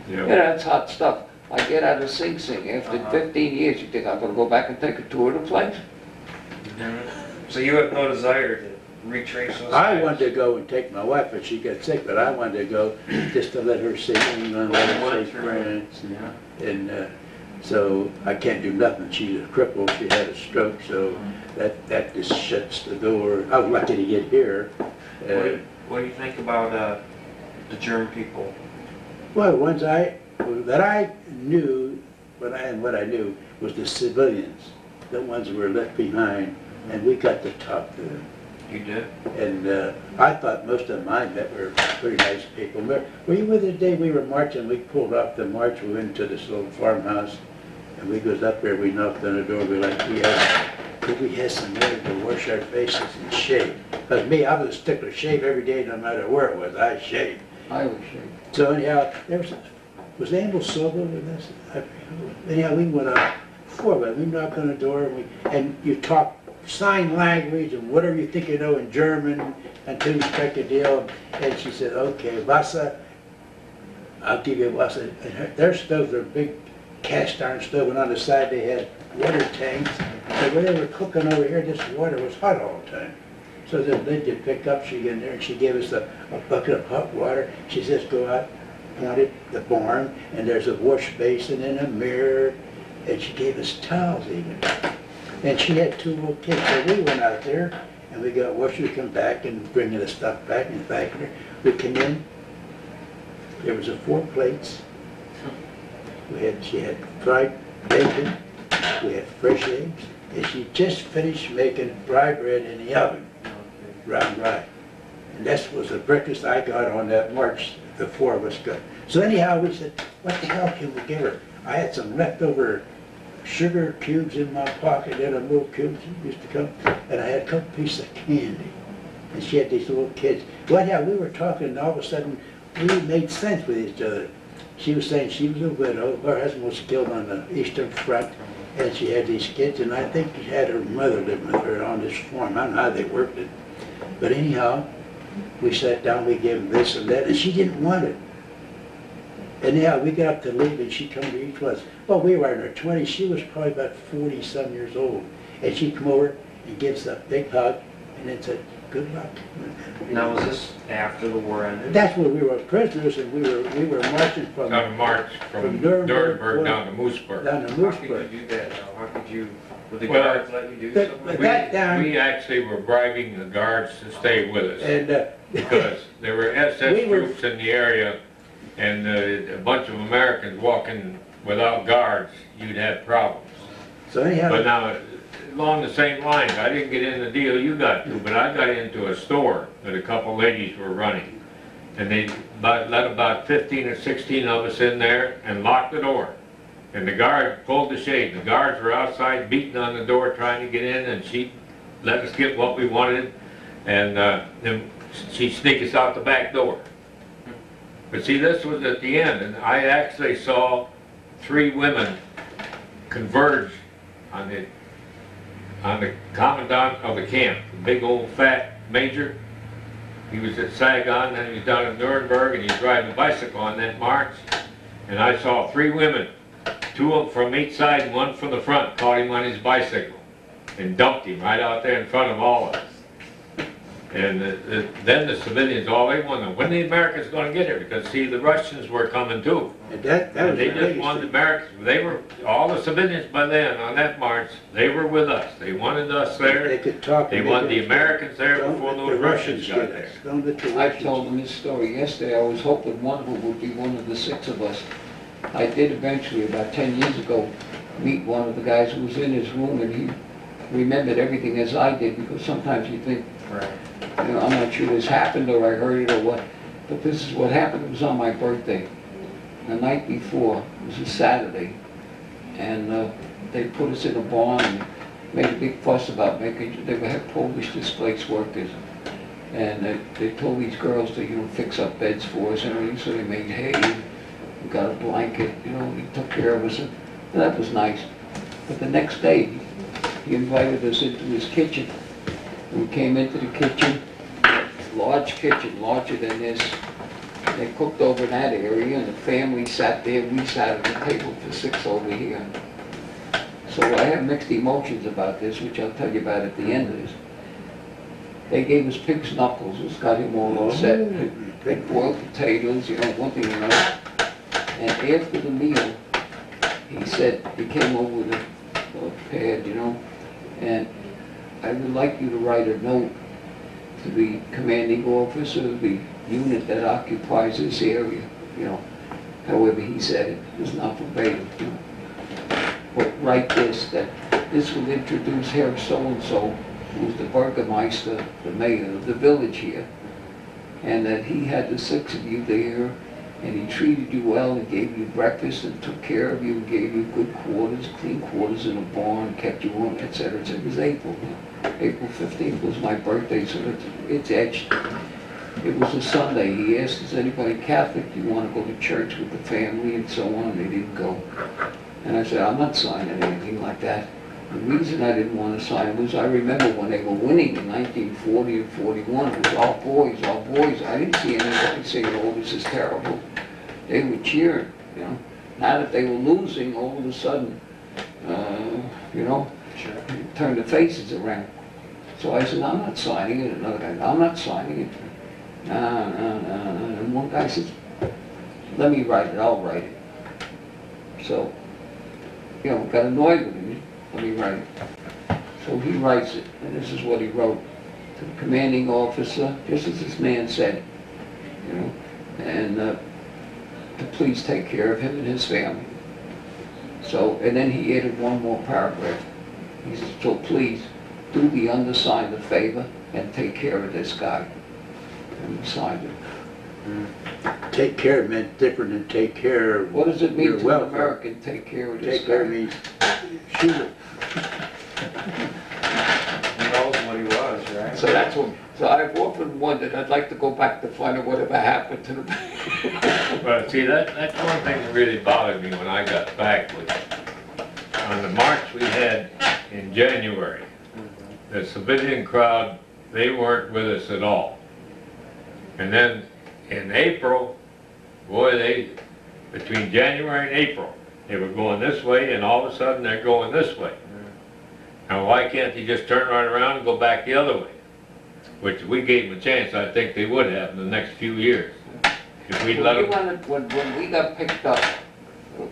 Yeah. Yeah, that's hot stuff. I get out of Sing Sing. After 15 years, you think I'm going to go back and take a tour of the place? So you have no desire to retrace those I steps? wanted to go and take my wife, but she got sick, but I wanted to go just to let her see England, let her see France. Yeah. And so I can't do nothing. She's a cripple. She had a stroke, so that just shuts the door. I was lucky to get here. What do you think about the German people? Well, ones that I knew, what I knew was the civilians, the ones that were left behind, and we got to talk to them. You did? And I thought most of them I met were pretty nice people. Were you with the day we were marching? We pulled off the march, we went to this little farmhouse, and we goes up there, we knocked on the door, could we have some water to wash our faces and shave? Because me, I was a stickler, shave every day, no matter where it was, I shaved. Irish, So anyhow, there was Amble Silva with us? Anyhow, we went up, 4 of us, we knocked on the door, and you talk sign language and whatever you think you know in German until you strike a deal. And she said, okay, Wasser, I'll give you Wasser. And their stoves were big cast iron stove, and on the side they had water tanks. So when they were cooking over here, this water was hot all the time. So the lid did pick up, she got in there and she gave us a bucket of hot water. She says, go out, pointed the barn, and there's a wash basin and a mirror, and she gave us towels even. And she had 2 little kids, so we went out there and we got washed. We come back and bring the stuff back in the back there. We came in, there was 4 plates. She had fried bacon, we had fresh eggs, and she just finished making rye bread in the oven, round rye. And that was the breakfast I got on that march, the 4 of us got. So anyhow, we said, what the hell can we give her? I had some leftover sugar cubes in my pocket, and a little cubes used to come, and I had a couple pieces of candy. And she had these little kids. Well, yeah, we were talking, and all of a sudden, we made sense with each other. She was saying she was a widow, her husband was killed on the Eastern Front, and she had these kids, and I think she had her mother living with her on this farm. I don't know how they worked it. But anyhow, we sat down, we gave them this and that, and she didn't want it. Anyhow, we got up to leave, and she come to each of us. Well, we were in her 20s. She was probably about 40-some years old. And she come over and gives us a big hug, and then said, good luck. Now, was this after the war ended? That's when we were prisoners, and we were marching from On a march from From Nuremberg Nuremberg down to Moosburg. down to How could Moosburg. you do that? How could you, would the Well, guards let you do but- something? but like that that? down, We actually were bribing the guards to stay with us and because there were SS We were- troops in the area and a bunch of Americans walking without guards, you'd have problems. so But anyhow, now, along the same lines, I didn't get in the deal you got to, but I got into a store that a couple ladies were running. And they let about 15 or 16 of us in there and locked the door. And the guard pulled the shade. The guards were outside beating on the door trying to get in, and she let us get what we wanted. And then she'd sneak us out the back door. But see, this was at the end, and I actually saw 3 women converge on the commandant of the camp, the big old fat major. He was at Saigon, then he was down in Nuremberg, and he was riding a bicycle on that march. And I saw 3 women, 2 from each side and 1 from the front, caught him on his bicycle and dumped him right out there in front of all of us. And then the civilians, all they wanted, when the Americans going to get here? Because see, the Russians were coming too. and that And was they the just wanted the biggest Americans, they were, all the civilians by then on that march, they were with us. They wanted us thing. there. They could talk. They and wanted make the it- Americans there Don't before let those the Russians got get there. us. Don't let the I Russians. told them this story yesterday. I was hoping one of them would be one of the 6 of us. I did eventually, about 10 years ago, meet one of the guys who was in his room, and he remembered everything as I did, because sometimes you think, Right. you know, I'm not sure this happened or I heard it or what, but this is what happened. It was on my birthday. The night before, it was a Saturday, and they put us in a barn and made a big fuss about making, they had Polish displaced workers. And they told these girls to, you know, fix up beds for us and everything, so they made hay, we got a blanket, you know, he took care of us, and that was nice. But the next day, he invited us into his kitchen. We came into the kitchen, large kitchen, larger than this. They cooked over in that area, and the family sat there. We sat at the table for 6 over here. So I have mixed emotions about this, which I'll tell you about at the end of this. They gave us pig's knuckles, which got him all upset. They boiled potatoes, you know, one thing or another. And after the meal, he said, he came over with a pad, you know, and I would like you to write a note to the commanding officer of the unit that occupies this area, you know. However he said it, was not verbatim, you know. But write this, that this will introduce Herr so-and-so, who's the Burgermeister, the mayor of the village here, and that he had the 6 of you there, and he treated you well and gave you breakfast and took care of you and gave you good quarters, clean quarters in a barn, kept you warm, etc. It was April. April 15th was my birthday, so it's etched. it was a Sunday. He asked, is anybody Catholic? Do you want to go to church with the family and so on? They didn't go. And I said, I'm not signing anything like that. The reason I didn't want to sign was I remember when they were winning in 1940 and 41, it was all boys, all boys. I didn't see anybody saying, oh, this is terrible. They were cheering, you know. Now that they were losing, all of a sudden, you know, turned the faces around. So I said, I'm not signing it. Another guy, I'm not signing it. No. And one guy says, let me write it, I'll write it. So, you know, got annoyed with me. Let me write it. So he writes it, and this is what he wrote. To the commanding officer, just as this man said, you know, and to please take care of him and his family. So, and then he added one more paragraph. He says, so please, do the undersigned a favor and take care of this guy. And he signed it. Take care meant different than take care of What does it mean your to an welfare. American, take care of this Take care guy? means shoot him. He knows what he was, right? So that's what, so I've often wondered, I'd like to go back to find out whatever happened to the But see, that's one thing that really bothered me when I got back was on the march we had in January, the civilian crowd, they weren't with us at all. And then in April, boy, between January and April, they were going this way and all of a sudden they're going this way. Now why can't they just turn right around and go back the other way? Which we gave them a chance, I think they would have in the next few years. If we'd let them. When we got picked up,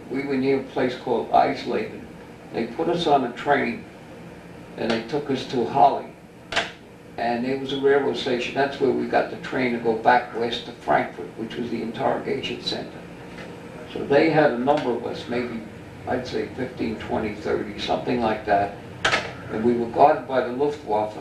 we were near a place called Eisleben. They put us on a train and they took us to Holly. And there was a railroad station, that's where we got the train to go back west to Frankfurt, which was the interrogation center. So they had a number of us, maybe, I'd say 15, 20, 30, something like that. And we were guarded by the Luftwaffe.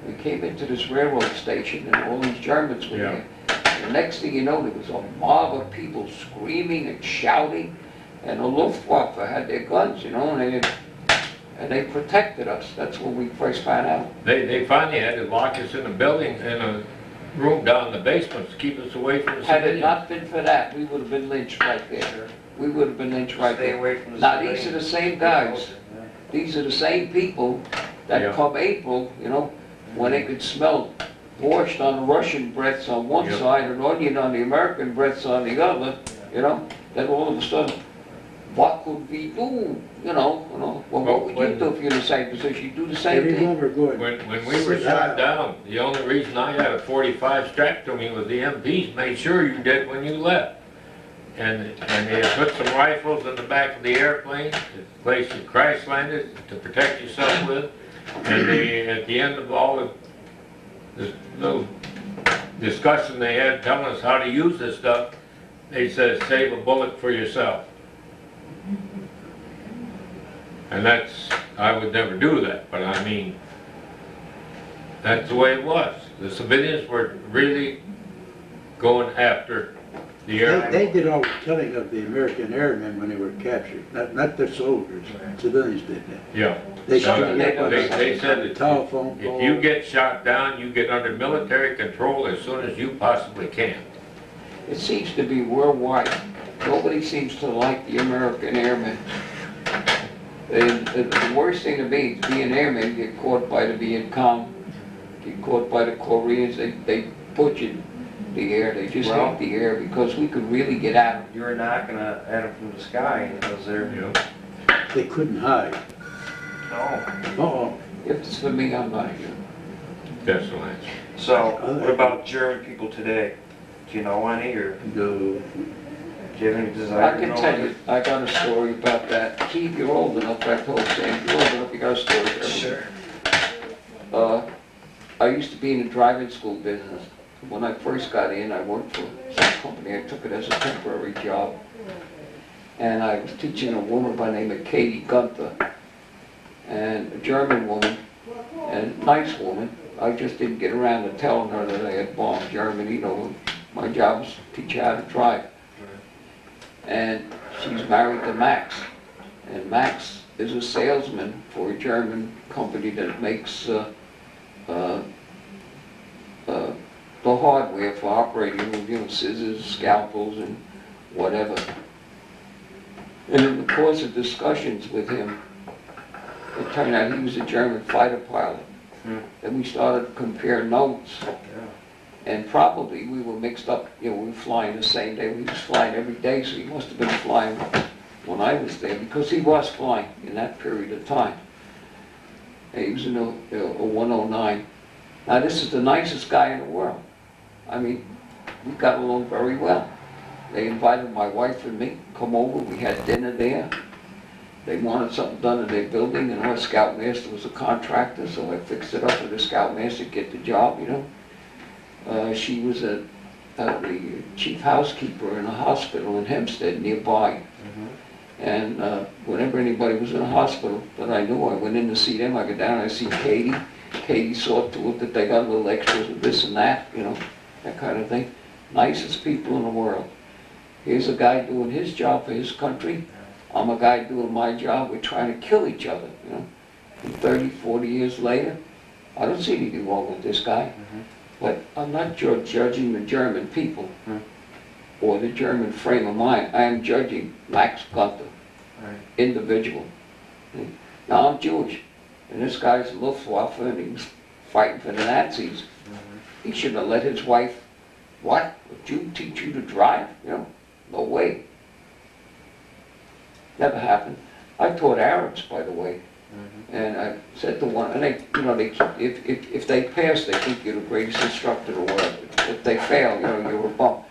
We came into this railroad station and all these Germans were there. And the next thing you know, there was a mob of people screaming and shouting. And the Luftwaffe had their guns, you know, and they protected us. That's when we first found out. They finally had to lock us in a building, in a room down in the basement to keep us away from the Had it civilians. not been for that, we would have been lynched right there. We would have been lynched right Stay there. away from the Now, these are civilians. the same guys. These are the same people Yeah. that come April, you know, when they could smell borscht on the Russian breaths on one Yeah. side and onion on the American breaths on the other, you know, then all of a sudden, what could we do? You know, well, what would you do if you're in the same position? You do the same Every thing? one were good. When we were shot down, the only reason I had a .45 strapped to me was the MPs made sure you did when you left. And they had put some rifles in the back of the airplane, the place you crash landed, to protect yourself with. And they, at the end of all this little discussion they had telling us how to use this stuff, they said, save a bullet for yourself. And that's, I would never do that, but I mean, that's the way it was. The civilians were really going after the airmen. They did all the killing of the American airmen when they were captured, not the soldiers. Civilians did that. Yeah. They Some struck of you them- up on They said the that telephone pole. if you get shot down, you get under military control as soon as you possibly can. It seems to be worldwide. Nobody seems to like the American airmen. And the worst thing to be an airman, get caught by the Viet Cong, get caught by the Koreans, they butchered the air, they just Well- hate the air because we could really get at them. You were knocking at him from the sky, and it was there. You know? They couldn't hide. No. Uh-oh. If it's for me, I'm not here. That's the answer. So, what about German people today? Do you know any, or No. do you have any desire I to can know tell any? you, I got a story about that. Keith, you're old enough, I told Sam, you're old enough, you got a story for everyone. I used to be in the driving school business. When I first got in, I worked for some company. I took it as a temporary job. And I was teaching a woman by the name of Katie Gunther, and a German woman, and a nice woman. I just didn't get around to telling her that I had bombed Germany. You know, my job was to teach her how to drive. And she's married to Max. And Max is a salesman for a German company that makes the hardware for operating room, you know, scissors, scalpels, and whatever. And in the course of discussions with him, it turned out he was a German fighter pilot. And we started to compare notes. And probably we were mixed up, you know, we were flying the same day. He was flying every day, so he must have been flying when I was there, because he was flying in that period of time. And he was in a 109. Now this is the nicest guy in the world. I mean, we got along very well. They invited my wife and me, come over, we had dinner there. They wanted something done in their building, and our scoutmaster was a contractor, so I fixed it up for the scoutmaster to get the job, you know. She was the chief housekeeper in a hospital in Hempstead nearby. And whenever anybody was in a hospital that I knew, I went in to see them. I go down and I see Katie. Katie saw to it that they got little extras of this and that, you know, that kind of thing. Nicest people in the world. Here's a guy doing his job for his country. I'm a guy doing my job. We're trying to kill each other, you know. And 30, 40 years later, I don't see anything wrong with this guy. But I'm not judging the German people or the German frame of mind. I am judging Max Gunther, individual. Now I'm Jewish, and this guy's a Luftwaffe, and he was fighting for the Nazis. He shouldn't have let his wife, what? A Jew teach you to drive? You know, no way. Never happened. I taught Arabs, by the way. And I said to one, and they, you know, if they pass, they think you're the greatest instructor or whatever. If they fail, you know, you're a bum.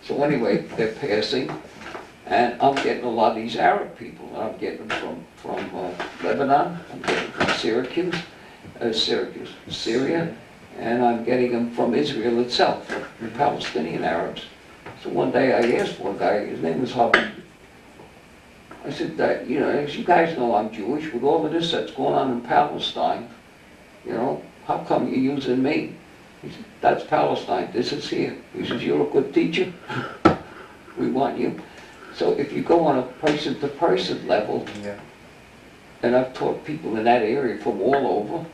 So anyway, they're passing, and I'm getting a lot of these Arab people. And I'm getting them from Lebanon, I'm getting them from Syria, and I'm getting them from Israel itself, the Palestinian Arabs. So one day I asked one guy, his name was Hudson. I said, you know, as you guys know, I'm Jewish. With all of this that's going on in Palestine, you know, how come you're using me? He said, that's Palestine. This is here. He says, you're a good teacher. We want you. So if you go on a person-to-person level, and I've taught people in that area from all over,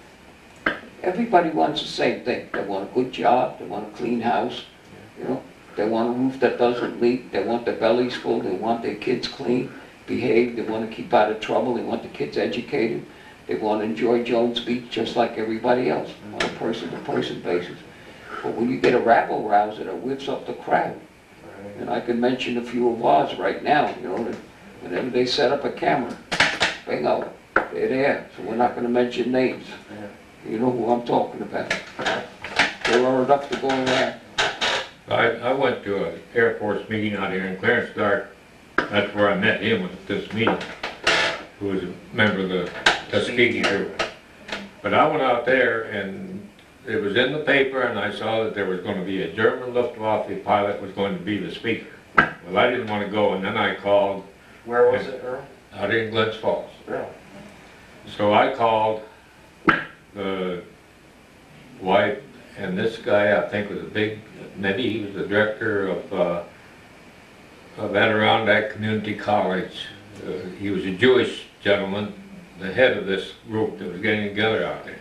everybody wants the same thing. They want a good job. They want a clean house. You know, they want a roof that doesn't leak. They want their bellies full. They want their kids clean, behave. They want to keep out of trouble. They want the kids educated. They want to enjoy Jones Beach just like everybody else on a person-to-person basis. But when you get a rabble-rouser that whips up the crowd, and I can mention a few of ours right now, you know, that whenever they set up a camera, bingo, they're there. So we're not going to mention names. You know who I'm talking about. There are enough to go around. I went to an Air Force meeting out here in Clarence Dark. That's where I met him at this meeting, who was a member of the Tuskegee group. But I went out there and it was in the paper, and I saw that there was going to be a German Luftwaffe pilot was going to be the speaker. Well, I didn't want to go, and then I called. Where was it, Earl? Out in Glens Falls. Really? So I called the wife, and this guy I think was a big, maybe he was the director of Adirondack Community College. He was a Jewish gentleman, the head of this group that was getting together out there.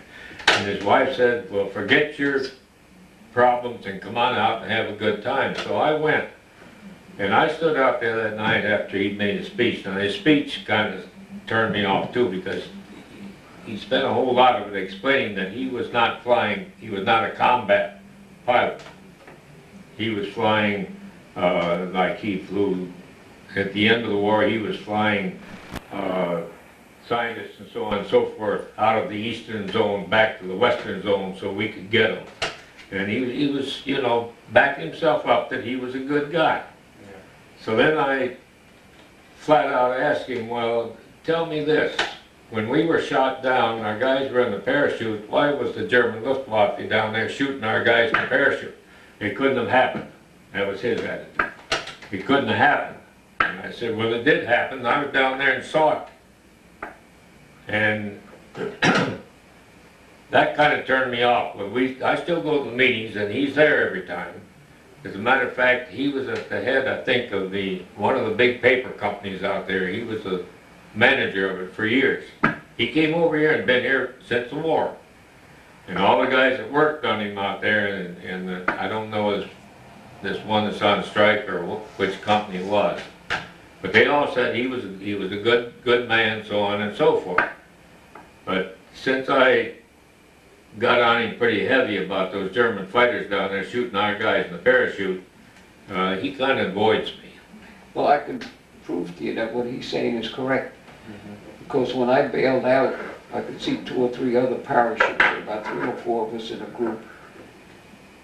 And his wife said, well, forget your problems and come on out and have a good time. So I went. And I stood out there that night after he'd made his speech. Now his speech kind of turned me off too, because he spent a whole lot of it explaining that he was not flying, he was not a combat pilot. He was flying like he flew, at the end of the war he was flying scientists and so on and so forth out of the eastern zone back to the western zone so we could get them. And he was, you know, backing himself up that he was a good guy. So then I flat out asked him, well, tell me this. When we were shot down, our guys were in the parachute, why was the German Luftwaffe down there shooting our guys in the parachute? It couldn't have happened. That was his attitude. It couldn't have happened. And I said, well, it did happen. I was down there and saw it. And that kind of turned me off. But I still go to the meetings, and he's there every time. As a matter of fact, he was at the head, I think, of one of the big paper companies out there. He was the manager of it for years. He came over here and been here since the war. And all the guys that worked on him out there, and I don't know this one that's on strike or which company it was, but they all said he was a good man, so on and so forth. But since I got on him pretty heavy about those German fighters down there shooting our guys in the parachute, he kind of avoids me. Well, I can prove to you that what he's saying is correct. Because when I bailed out, I could see 2 or 3 other parachutes, about 3 or 4 of us in a group.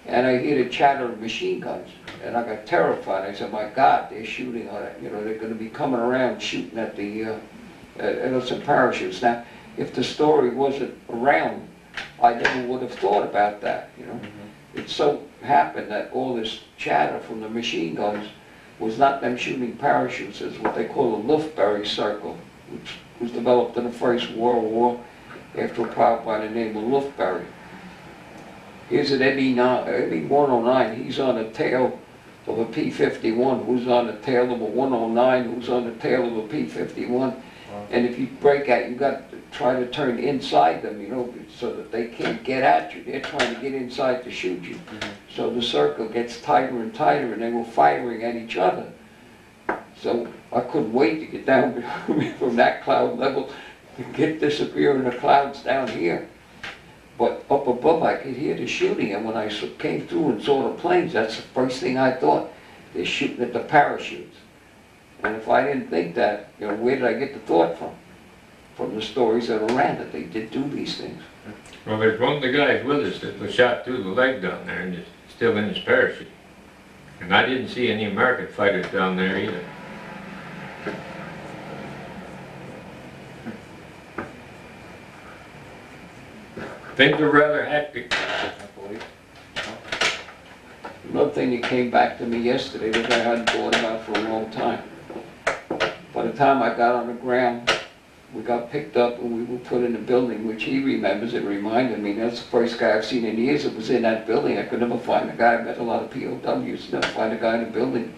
And I hear the chatter of machine guns, and I got terrified. I said, my God, they're shooting on it. You know, they're going to be coming around shooting at the at us in parachutes. Now, if the story wasn't around, I never would have thought about that, you know. It so happened that all this chatter from the machine guns was not them shooting parachutes, it's what they call a Luftberry circle, which was developed in the First World War after a pilot by the name of Luftberry. Here's an ME-109, he's on the tail of a P-51, who's on the tail of a 109, who's on the tail of a P-51. And if you break out, you got to try to turn inside them, you know, so that they can't get at you. They're trying to get inside to shoot you. So the circle gets tighter and tighter, and they were firing at each other. So I couldn't wait to get down from that cloud level to disappear in the clouds down here. But up above, I could hear the shooting, and when I came through and saw the planes, that's the first thing I thought. They're shooting at the parachutes. And if I didn't think that, you know, where did I get the thought from? From the stories that around that they did do these things. Well, there's one of the guys with us that was shot through the leg down there and is still in his parachute. And I didn't see any American fighters down there either. Things are rather hectic. Another thing that came back to me yesterday that I hadn't thought about for a long time. By the time I got on the ground, we got picked up and we were put in a building, which he remembers. It reminded me, that's the first guy I've seen in years that was in that building. I could never find a guy. I met a lot of POWs, never find a guy in a building.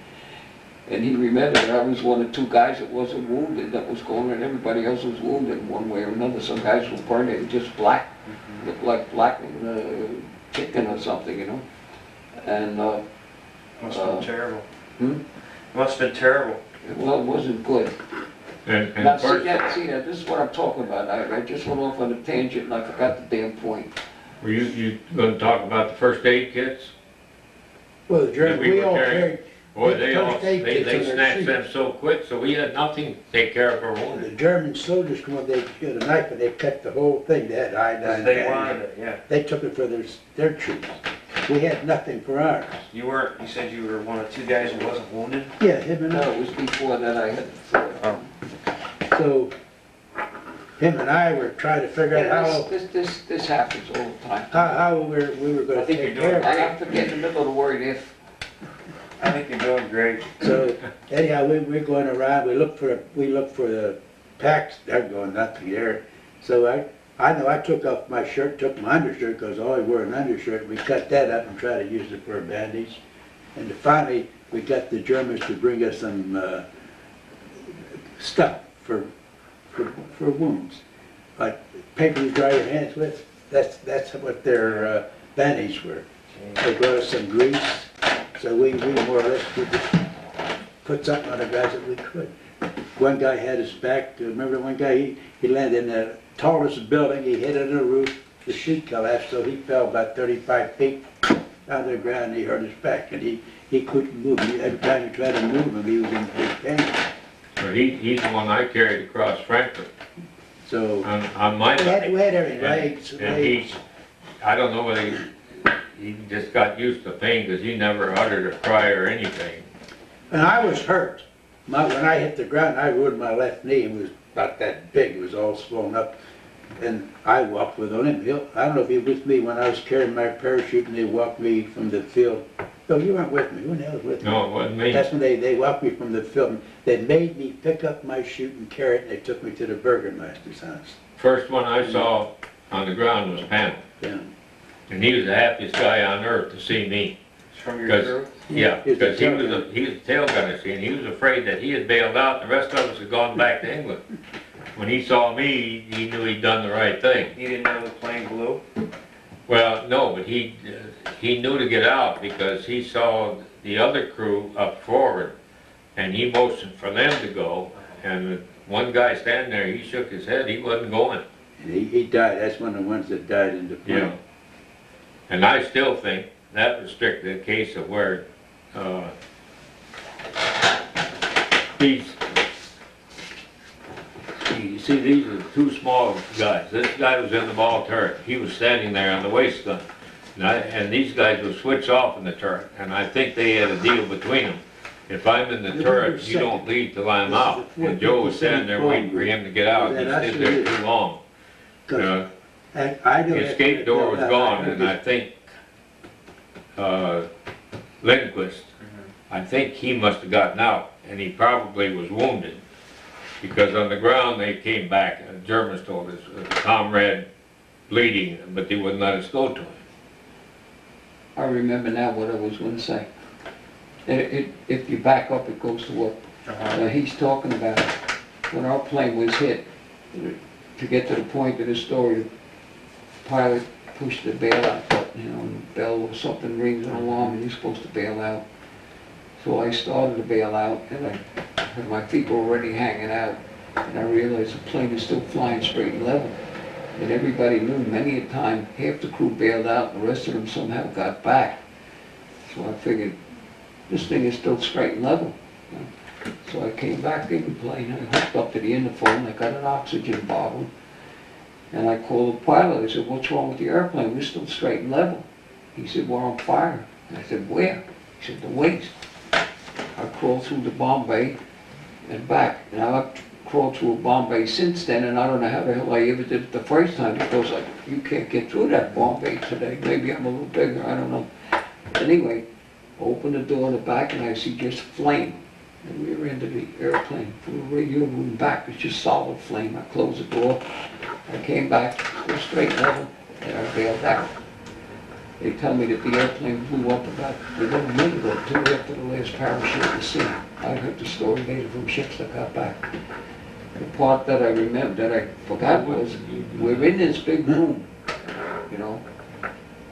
And he remembered I was 1 or 2 guys that wasn't wounded that was going, and everybody else was wounded in one way or another. Some guys were burned, they were just black, looked like black chicken or something, you know. And Must have been terrible. Hmm? Must have been terrible. Well, it wasn't good. And Now, first, see that, this is what I'm talking about. I just went off on a tangent and I forgot the damn point. were you going to talk about the first aid kits? Well, the Germans, We we were all carrying- carried, Boy, First aid they kits on their snatched seat. them so quick, so we had nothing to take care of our the wounded. German soldiers come up, they get a knife and they cut the whole thing. They had iodine. They wanted it, yeah. They took it for their troops. We had nothing for ours. You said you were 1 or 2 guys who wasn't wounded? Yeah, him and No, I. it was before that I had the thought. So, him and I were trying to figure out This happens all the time. how we were I gonna think take you're care doing of it. I forget in the middle of the word if. I think you're doing great. So anyhow, we're going around, we look for the packs, they're going nothing there. So I know I took off my shirt, took my undershirt, because I always wear an undershirt. We cut that up and tried to use it for a bandage. And finally, we got the Germans to bring us some stuff for wounds. Like paper to dry your hands with, that's what their bandage were. They brought us some grease, so we more or less put something on the guys that we could. One guy had his back, remember one guy, he landed in the tallest building, he hit it on the roof, the sheet collapsed, so he fell about 35 feet down to the ground and he hurt his back, and he couldn't move. Every time he tried to move him, he was in big pain. So he's the one I carried across Frankfurt So on my we back. had everything, legs. And I don't know whether he just got used to pain because he never uttered a cry or anything. And I was hurt. When I hit the ground, I ruined my left knee. It was about that big. It was all swollen up. And I walked with him. I don't know if he was with me when I was carrying my parachute and they walked me from the field. No, you weren't with me. Who the hell was with me? No, it wasn't me. That's when they walked me from the field. They made me pick up my chute and carry it, and they took me to the Burgermeister's house. First one I saw on the ground was Pam. Yeah. And he was the happiest guy on earth to see me. From your Because, crew? yeah, He was a because he tail was a tail gunner, see, and he was afraid that he had bailed out, and the rest of us had gone back to England. When he saw me, he knew he'd done the right thing. You didn't know the plane blew? Well, no, but he knew to get out because he saw the other crew up forward and he motioned for them to go. And the one guy standing there, he shook his head, he wasn't going. And he died, that's one of the ones that died in the plane. Yeah. And I still think that was strictly a case of where, these, you see, these are the two small guys. This guy was in the ball turret. He was standing there on the waist gun. And these guys would switch off in the turret. And I think they had a deal between them. If I'm in the turret, you don't leave till I'm out. And Joe was standing there waiting for him to get out. He stood there too long. And I The escape door was gone, and I think, Lindquist, I think he must have gotten out, and he probably was wounded. Because on the ground, they came back, and the Germans told us, comrade bleeding, but they wouldn't let us go to him. I remember now what I was gonna say. If you back up, it goes to what he's talking about. When our plane was hit, to get to the point of the story, the pilot pushed the bailout button, you know, and the bell or something rings an alarm and you're supposed to bail out. So I started to bail out and I had my feet were already hanging out and I realized the plane is still flying straight and level. And everybody knew many a time half the crew bailed out and the rest of them somehow got back. So I figured this thing is still straight and level. You know. So I came back in the plane, I hooked up to the interphone, I got an oxygen bottle, and I called the pilot. I said, what's wrong with the airplane? We're still straight and level. He said, we're on fire. I said, where? He said, the waist. I crawled through the bomb bay and back. And I've crawled through a bomb bay since then, and I don't know how the hell I ever did it the first time, because you can't get through that bomb bay today. Maybe I'm a little bigger, I don't know. Anyway, I opened the door in the back and I see just flame. The rear end of the airplane, from the radio room back, it's just solid flame. I closed the door, I came back, it was straight level, and I bailed out. They tell me that the airplane blew up about within a minute or two after the last parachute was seen. I heard the story later from ships that got back. The part that I remember, that I forgot was, we're in this big room, you know,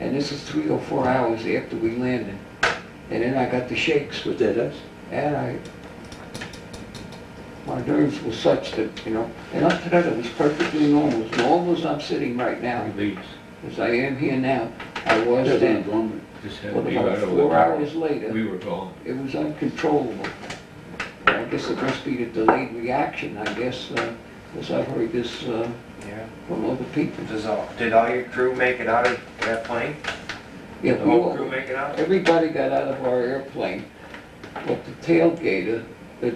and this is 3 or 4 hours after we landed. And then I got the shakes. Was that us? And my nerves were such that, you know, and up to that it was perfectly normal, as normal as I'm sitting right now, as I am here now, I was then. But about 4 hours later, We were gone. it was uncontrollable. I guess it must be the delayed reaction, I guess, because I've heard this Yeah. from other people. Did all your crew make it out of that plane? Yeah, The we whole all- crew make it out? Everybody got out of our airplane, but the tailgater, the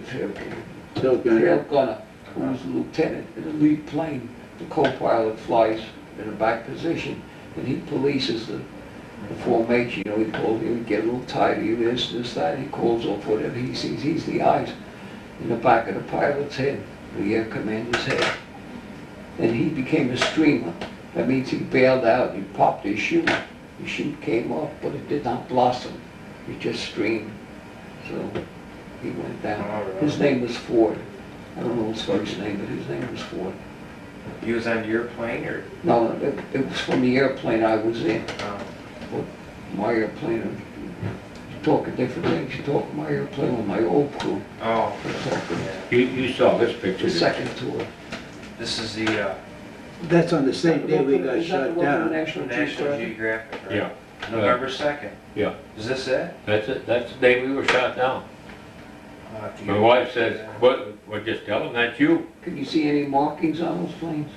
Still gunning. tail gunner, who was the lieutenant in the lead plane, the co-pilot flies in a back position, and he polices the formation. You know, he would get a little tidy, this, that. He calls off whatever he sees. He's the eyes in the back of the pilot's head, the air commander's head. And he became a streamer. That means he bailed out, he popped his chute. The chute came off, but it did not blossom. It just streamed. So he went down. His name was Ford. I don't know his first name, but his name was Ford. He was on your plane or? No, it was from the airplane I was in. Oh. My airplane, you talk of different things. You talk my airplane with my old crew. Oh. We're talking You saw this picture. the second tour. This is the That's on the same day we got Is that the shut one from down. National National Geographic? Geographic, right? Yeah, November 2nd. yeah. Is this it? That's it. That's the day we were shot down. I'll have to My get- wife says, what, just tell them that's you. Can you see any markings on those planes?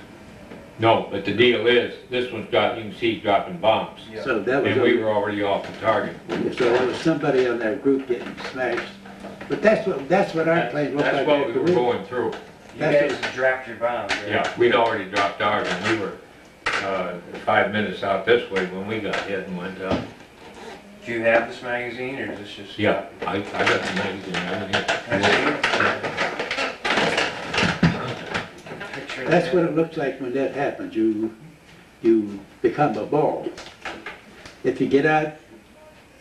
No, but the deal is, this one's got, you can see dropping bombs. Yeah. So that was, And we were already off the target. so there was somebody on that group getting smashed. But that's what our plane looked like. That's what we were going through. You guys dropped your bombs, right? Yeah, we'd already dropped ours and we were 5 minutes out this way when we got hit and went down. Do you have this magazine or is this just? Yeah, I got the magazine, everything. Can I see it? Picture of That's that? what it looks like when that happens. You become a ball. If you get out,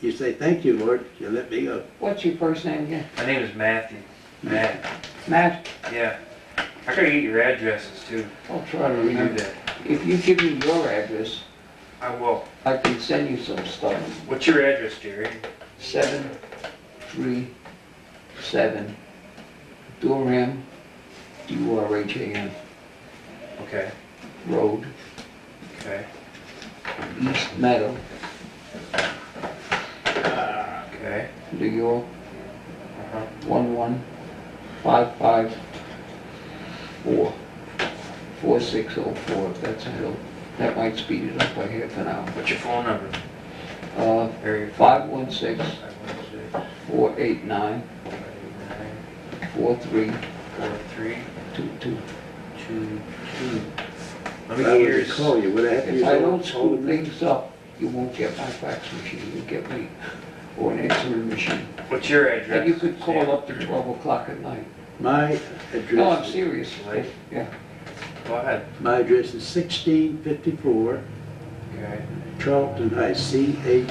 you say, thank you, Lord, you let me go. What's your first name again? My name is Matthew. Matt. Matt? Yeah. I gotta get your addresses too. I'll try to Do remember. that. If you give me your address, I will. I can send you some stuff. What's your address, Jerry? 737 Durham, Durham Okay, Road, okay, East Meadow, okay. New York, Uh-huh. 11554, 4604, if that's a hill. That might speed it up by half an hour. What's your phone number? Area 516 516 489 589 4322. 4322. Let me If I get was yours. to call you, would I have to If use I all don't the screw names? things up, you won't get my fax machine, you'll get me, or an answering machine. What's your address? And you could call Sam? up to 12 o'clock at night. My No, I'm address, serious. Right. Yeah. Go ahead. my address is 1654 Okay. Charlton Heights, Charlton.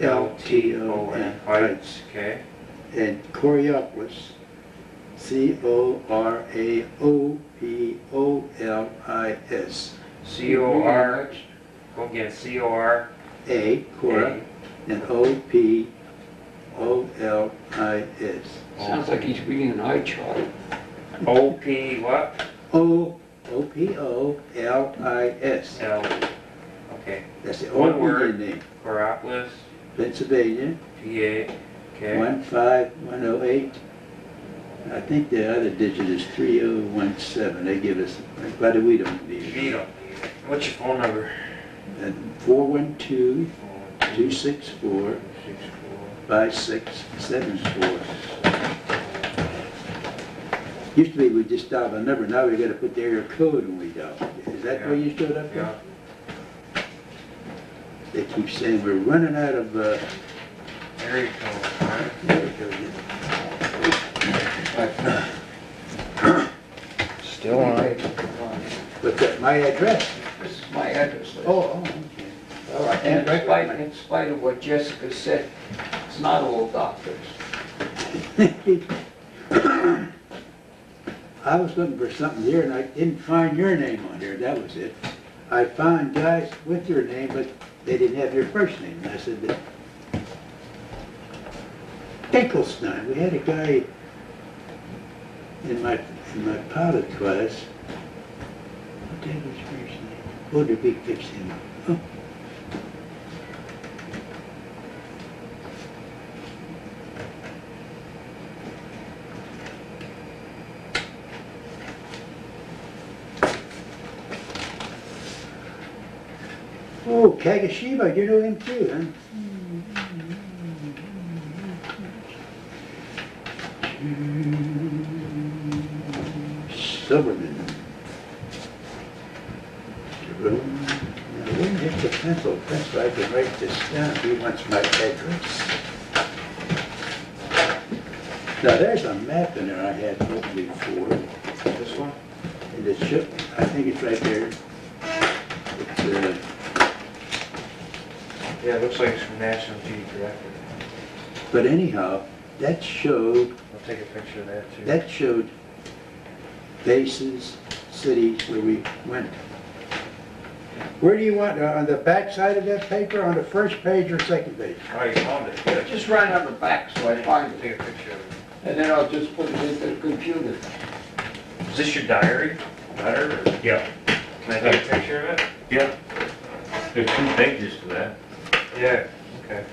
C-H-A-R-L-T-O-N, Heights, okay? And Coriopolis, Coraopolis. C-O-R, go again, C-O-R, A, Cora, and Opolis. Sounds like he's reading an eye chart. O-P, what? Opolis. L, okay. That's the One old word. Indian name. Coropolis, Pennsylvania, P-A, okay. 15108. I think the other digit is 3017. They give us, but we don't need it. You don't need it. What's your phone number? And 412-264. 5674. Used to be we just dial the number, now we gotta put the area code when we dial. Is that where you showed up? Yeah. They keep saying we're running out of, Area code, all right. there we go. Still on. But that, my address? This is my address list. Oh, okay. All right. And in spite of what Jessica said, it's not all doctors. I was looking for something here and I didn't find your name on here, that was it. I found guys with your name, but they didn't have your first name. And I said, Finkelstein, we had a guy in my pilot class. What the hell was his first name? Oh, did we fix him up? Oh. Oh, Kagashiba, you know him too, huh? Silverman. Jerome. Now, where is the pencil? That's why I can write this down. He wants my address. Now, there's a map in there I had opened before. This one? And it should, I think it's right there. It's, Yeah, it looks like it's from National Geographic. but anyhow, that showed I'll take a picture of that too. That showed bases, cities where we went. Where do you want, on the back side of that paper, on the first page or second page? Oh, you found it, good. Just write on the back so I find it, Take a picture of it. and then I'll just put it into the computer. Is this your diary? Letter? Or Yeah, can I take a picture of it? yeah. There's 2 pages to that. Yeah, okay.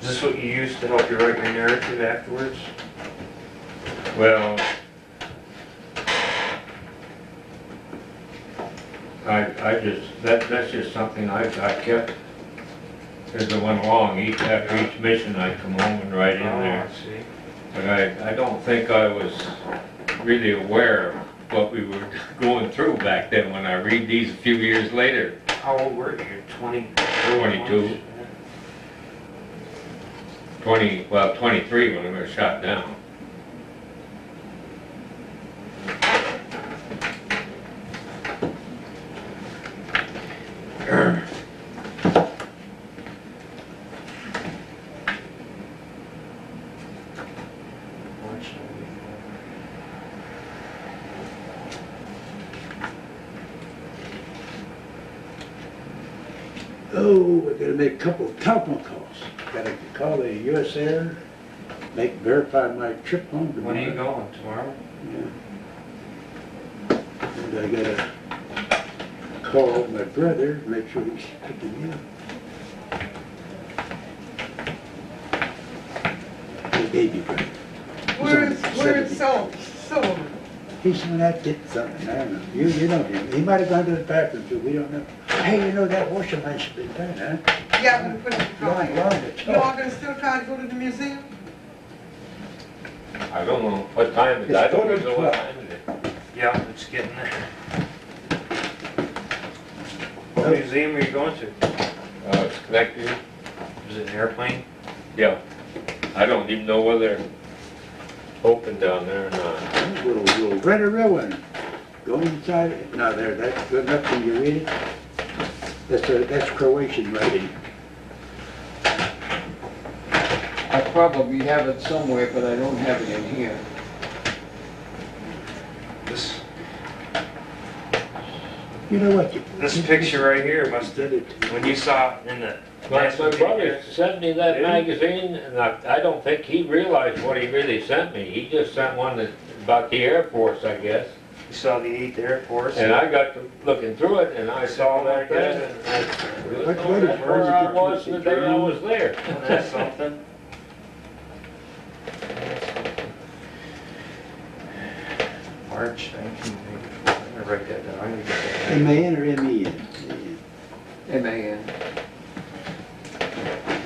Is this what you use to help you write your narrative afterwards? Well, I just, that's just something I kept as I went along. After each mission, I'd come home and write in Oh, there. I see. But I don't think I was really aware of what we were going through back then when I read these a few years later. How old were you? 20? 22. 23 when I was shot down. March 94. Oh, I gotta make a couple of telephone calls. Gotta call the US Air, verify my trip home tomorrow. When are you going, tomorrow? Yeah. And I gotta call my brother, make sure he's picking me up. The baby brother. Where's He's only 70. Sullivan? He's going out to get something, I don't know. You know him. He might have gone to the bathroom too, we don't know. Hey, you know that horse of mine's been done, huh? Yeah, I'm gonna put it in the car. You all Long. gonna still try to go to the museum? I don't know what time it is. I don't even know what time it is. Yeah, it's getting there. What museum are you going to? It's connected. Is it an airplane? Yeah. I don't even know whether they're open down there or not. Little red or red one. Go inside it. No, there, that's good enough. Can you read it? That's Croatian writing. I probably have it somewhere, but I don't have it in here. This You know what? this picture right here must Did have, it. when you saw it in the. My brother sent me that Did he? magazine, and I don't think he realized what he really sent me. He just sent one about the Air Force, I guess. You saw the 8th Air Force? And I got to looking through it, and I saw that Yeah. there, and I What- what is- that's where I was the day I was there. Isn't that something? March 1984. I'm gonna write that down. I'm gonna get that down. M-A-N or M-E-N? M-A-N,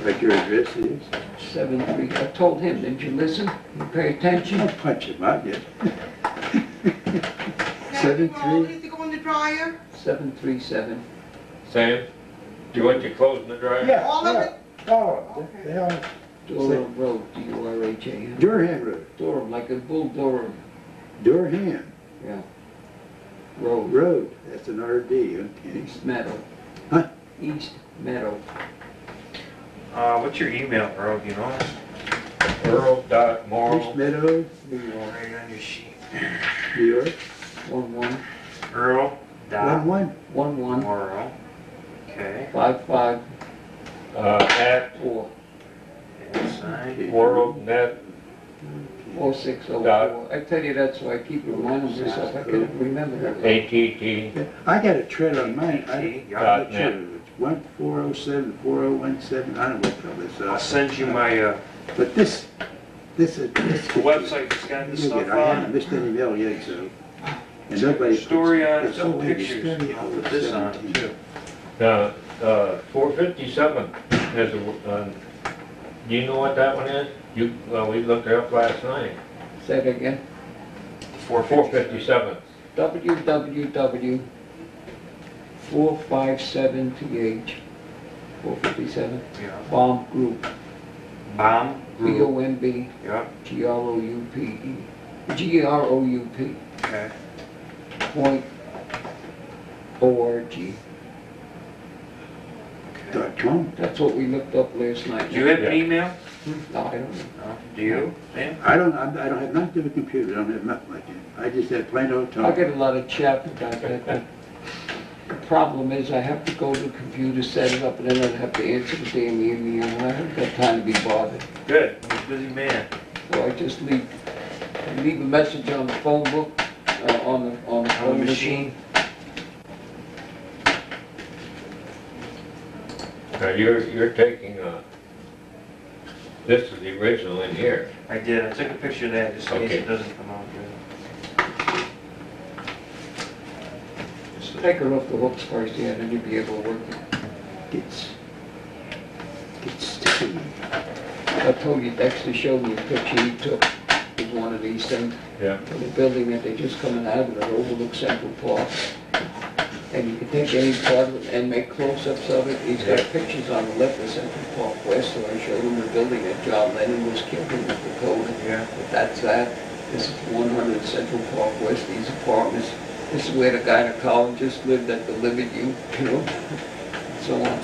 Like your address is? 73. I told him, didn't you listen? You pay attention? Don't punch him out yet. Now, you all 73? need to go in the dryer? 737. Sam, do you want your clothes in the dryer? Yeah. All of yeah. it? Oh, they all, Durham Road, D-U-R-H-A-M. Durham Road. Durham, like a bull Durham. Durham Yeah. Road. Road, that's an R-D, okay. East Meadow. Huh? East Meadow. What's your email, Earl? Do you know? Earl.Morrow. East Meadow, New York. Right on your sheet. New York, 11 Earl dot 1-1. 11 Morrow. Okay. 55 At 4 Inside. WorldNet. 4604. I tell you, that's why I keep reminding myself. I couldn't remember that. ATT. I got a tread on mine, I'm Dot not net. sure. It's 1407, 4017, I don't know what the hell this is. I'll send you my But this. the website that's got this stuff I haven't on. missed any mail yet, so. And nobody. Story on it, it's some always pictures. study I'll over put this on 17. too. Now, 457 has a, do you know what that one is? Well, we looked it up last night. Say it again. 457. www 457th 457 Yeah. Bomb Group. Bomb Group. B-O-M-B Yeah. G-R-O-U-P-E G-R-O-U-P Okay. .org. .com. That's what we looked up last night. Do you have an Yeah. email? No, I don't know. No. Do you? Sam? I don't have nothing to do with computers, I don't have nothing like that. I just have plain old I talk. get a lot of chat about that. The problem is I have to go to the computer, set it up, and then I have to answer the damn email, and I haven't got time to be bothered. Good. I'm a busy man. So I just leave a message on the phone book, on the On phone the machine. Now, you're taking, this is the original in here. I did. I took a picture of that just in case Okay. it doesn't come out good. Just take her off the hooks first, yeah, then you'll be able to work it. Gets sticky. I told you Dexter showed me a picture he took of one of these things. Yeah. For the building that they're just coming out of, it overlooks Central Park. And you can take any part of it and make close-ups of it. He's got pictures on the left of Central Park West, so I showed him the building that John Lennon was killed in with the code. Yeah. But that's that. This is 100 Central Park West, these apartments. This is where the guy in the college just lived that delivered you, you know, and so on.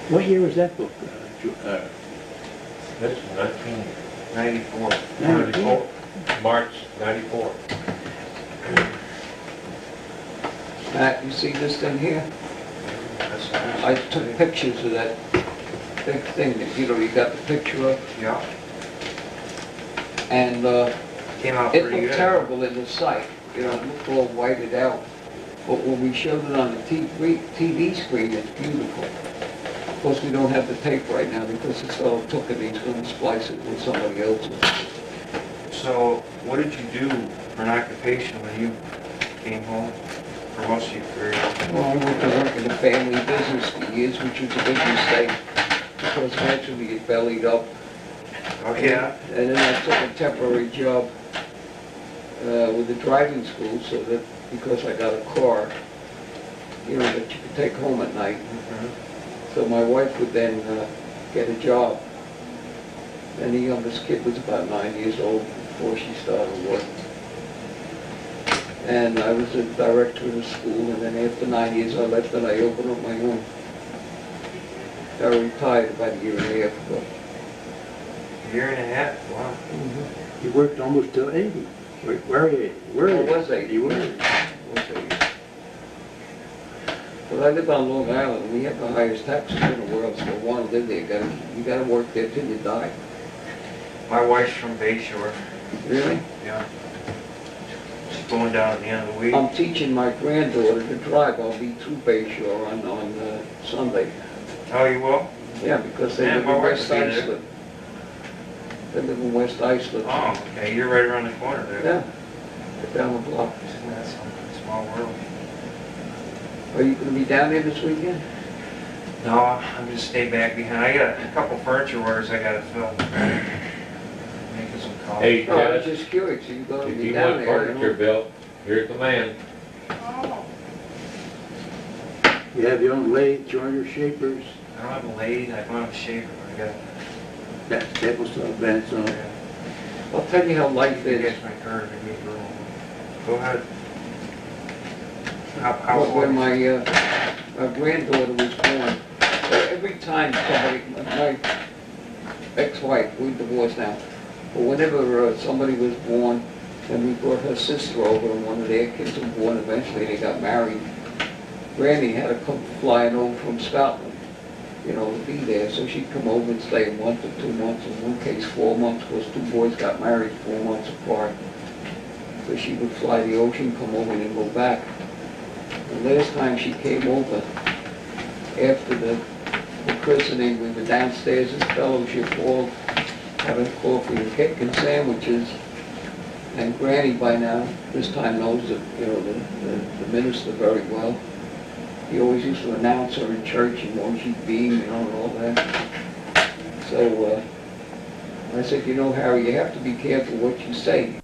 What year was that book? This is 94. 1994, March 94. Matt, you see this thing here? I took pictures of that big thing that, you know, you got the picture of, Yeah, and came out it pretty looked good. terrible in the sight, you know, it looked all whited out. But when we showed it on the TV screen, it's beautiful. Of course, we don't have the tape right now because this fellow took it, he's gonna splice it with somebody else's. So, what did you do for an occupation when you came home for most of your career? Well, I went to work in the family business for years, which was a big mistake, because eventually it bellied up. Oh, yeah? And then I took a temporary job with the driving school, so that, because I got a car, you know, that you could take home at night. So my wife would then get a job. And the youngest kid was about 9 years old before she started work. And I was a director of the school, and then after 9 years I left and I opened up my own. I retired about a year and a half ago. Year and a half, wow. You worked almost till 80. Where are you? Where are I you? was 80. You were. Was 80. But I live on Long Island, and we have the highest taxes in the world, so if you want to live there, you gotta work there till you die. My wife's from Bayshore. Really? Yeah. She's going down at the end of the week. I'm teaching my granddaughter to drive. I'll be through Bayshore on Sunday. Oh, you will? Yeah, because they Yeah, live my in wife West will be there. Islip. They live in West Islip. Oh, okay, you're right around the corner there. Yeah, they're down the block. That's a small world. Are you gonna be down there this weekend? No, I'm just stay back behind. I got a couple furniture orders I gotta fill. Making some coffee. Hey, No, I was Jess, just curious, are you gonna if be you down want there? furniture built, here's the man. Oh, You have your own lathe, joiner, shapers. I don't have a lathe, I don't have a shaver, I got, That staples saw, bandsaw. I'll tell you how life you is. guys my card, I need room. Go ahead. How When long? my granddaughter was born, every time somebody, my ex-wife, we divorced now, but whenever somebody was born, and we brought her sister over, and one of their kids was born, eventually they got married, Granny had to come flying over from Scotland, you know, to be there, so she'd come over and stay a month or 2 months, in one case 4 months, because 2 boys got married 4 months apart. So she would fly the ocean, come over and then go back. The last time she came over, after the christening, we were downstairs in Fellowship Hall, having coffee and cake and sandwiches. And Granny by now, this time knows the, you know, the minister very well. He always used to announce her in church and won't she beam, you know, and all that. So I said, you know, Harry, you have to be careful what you say.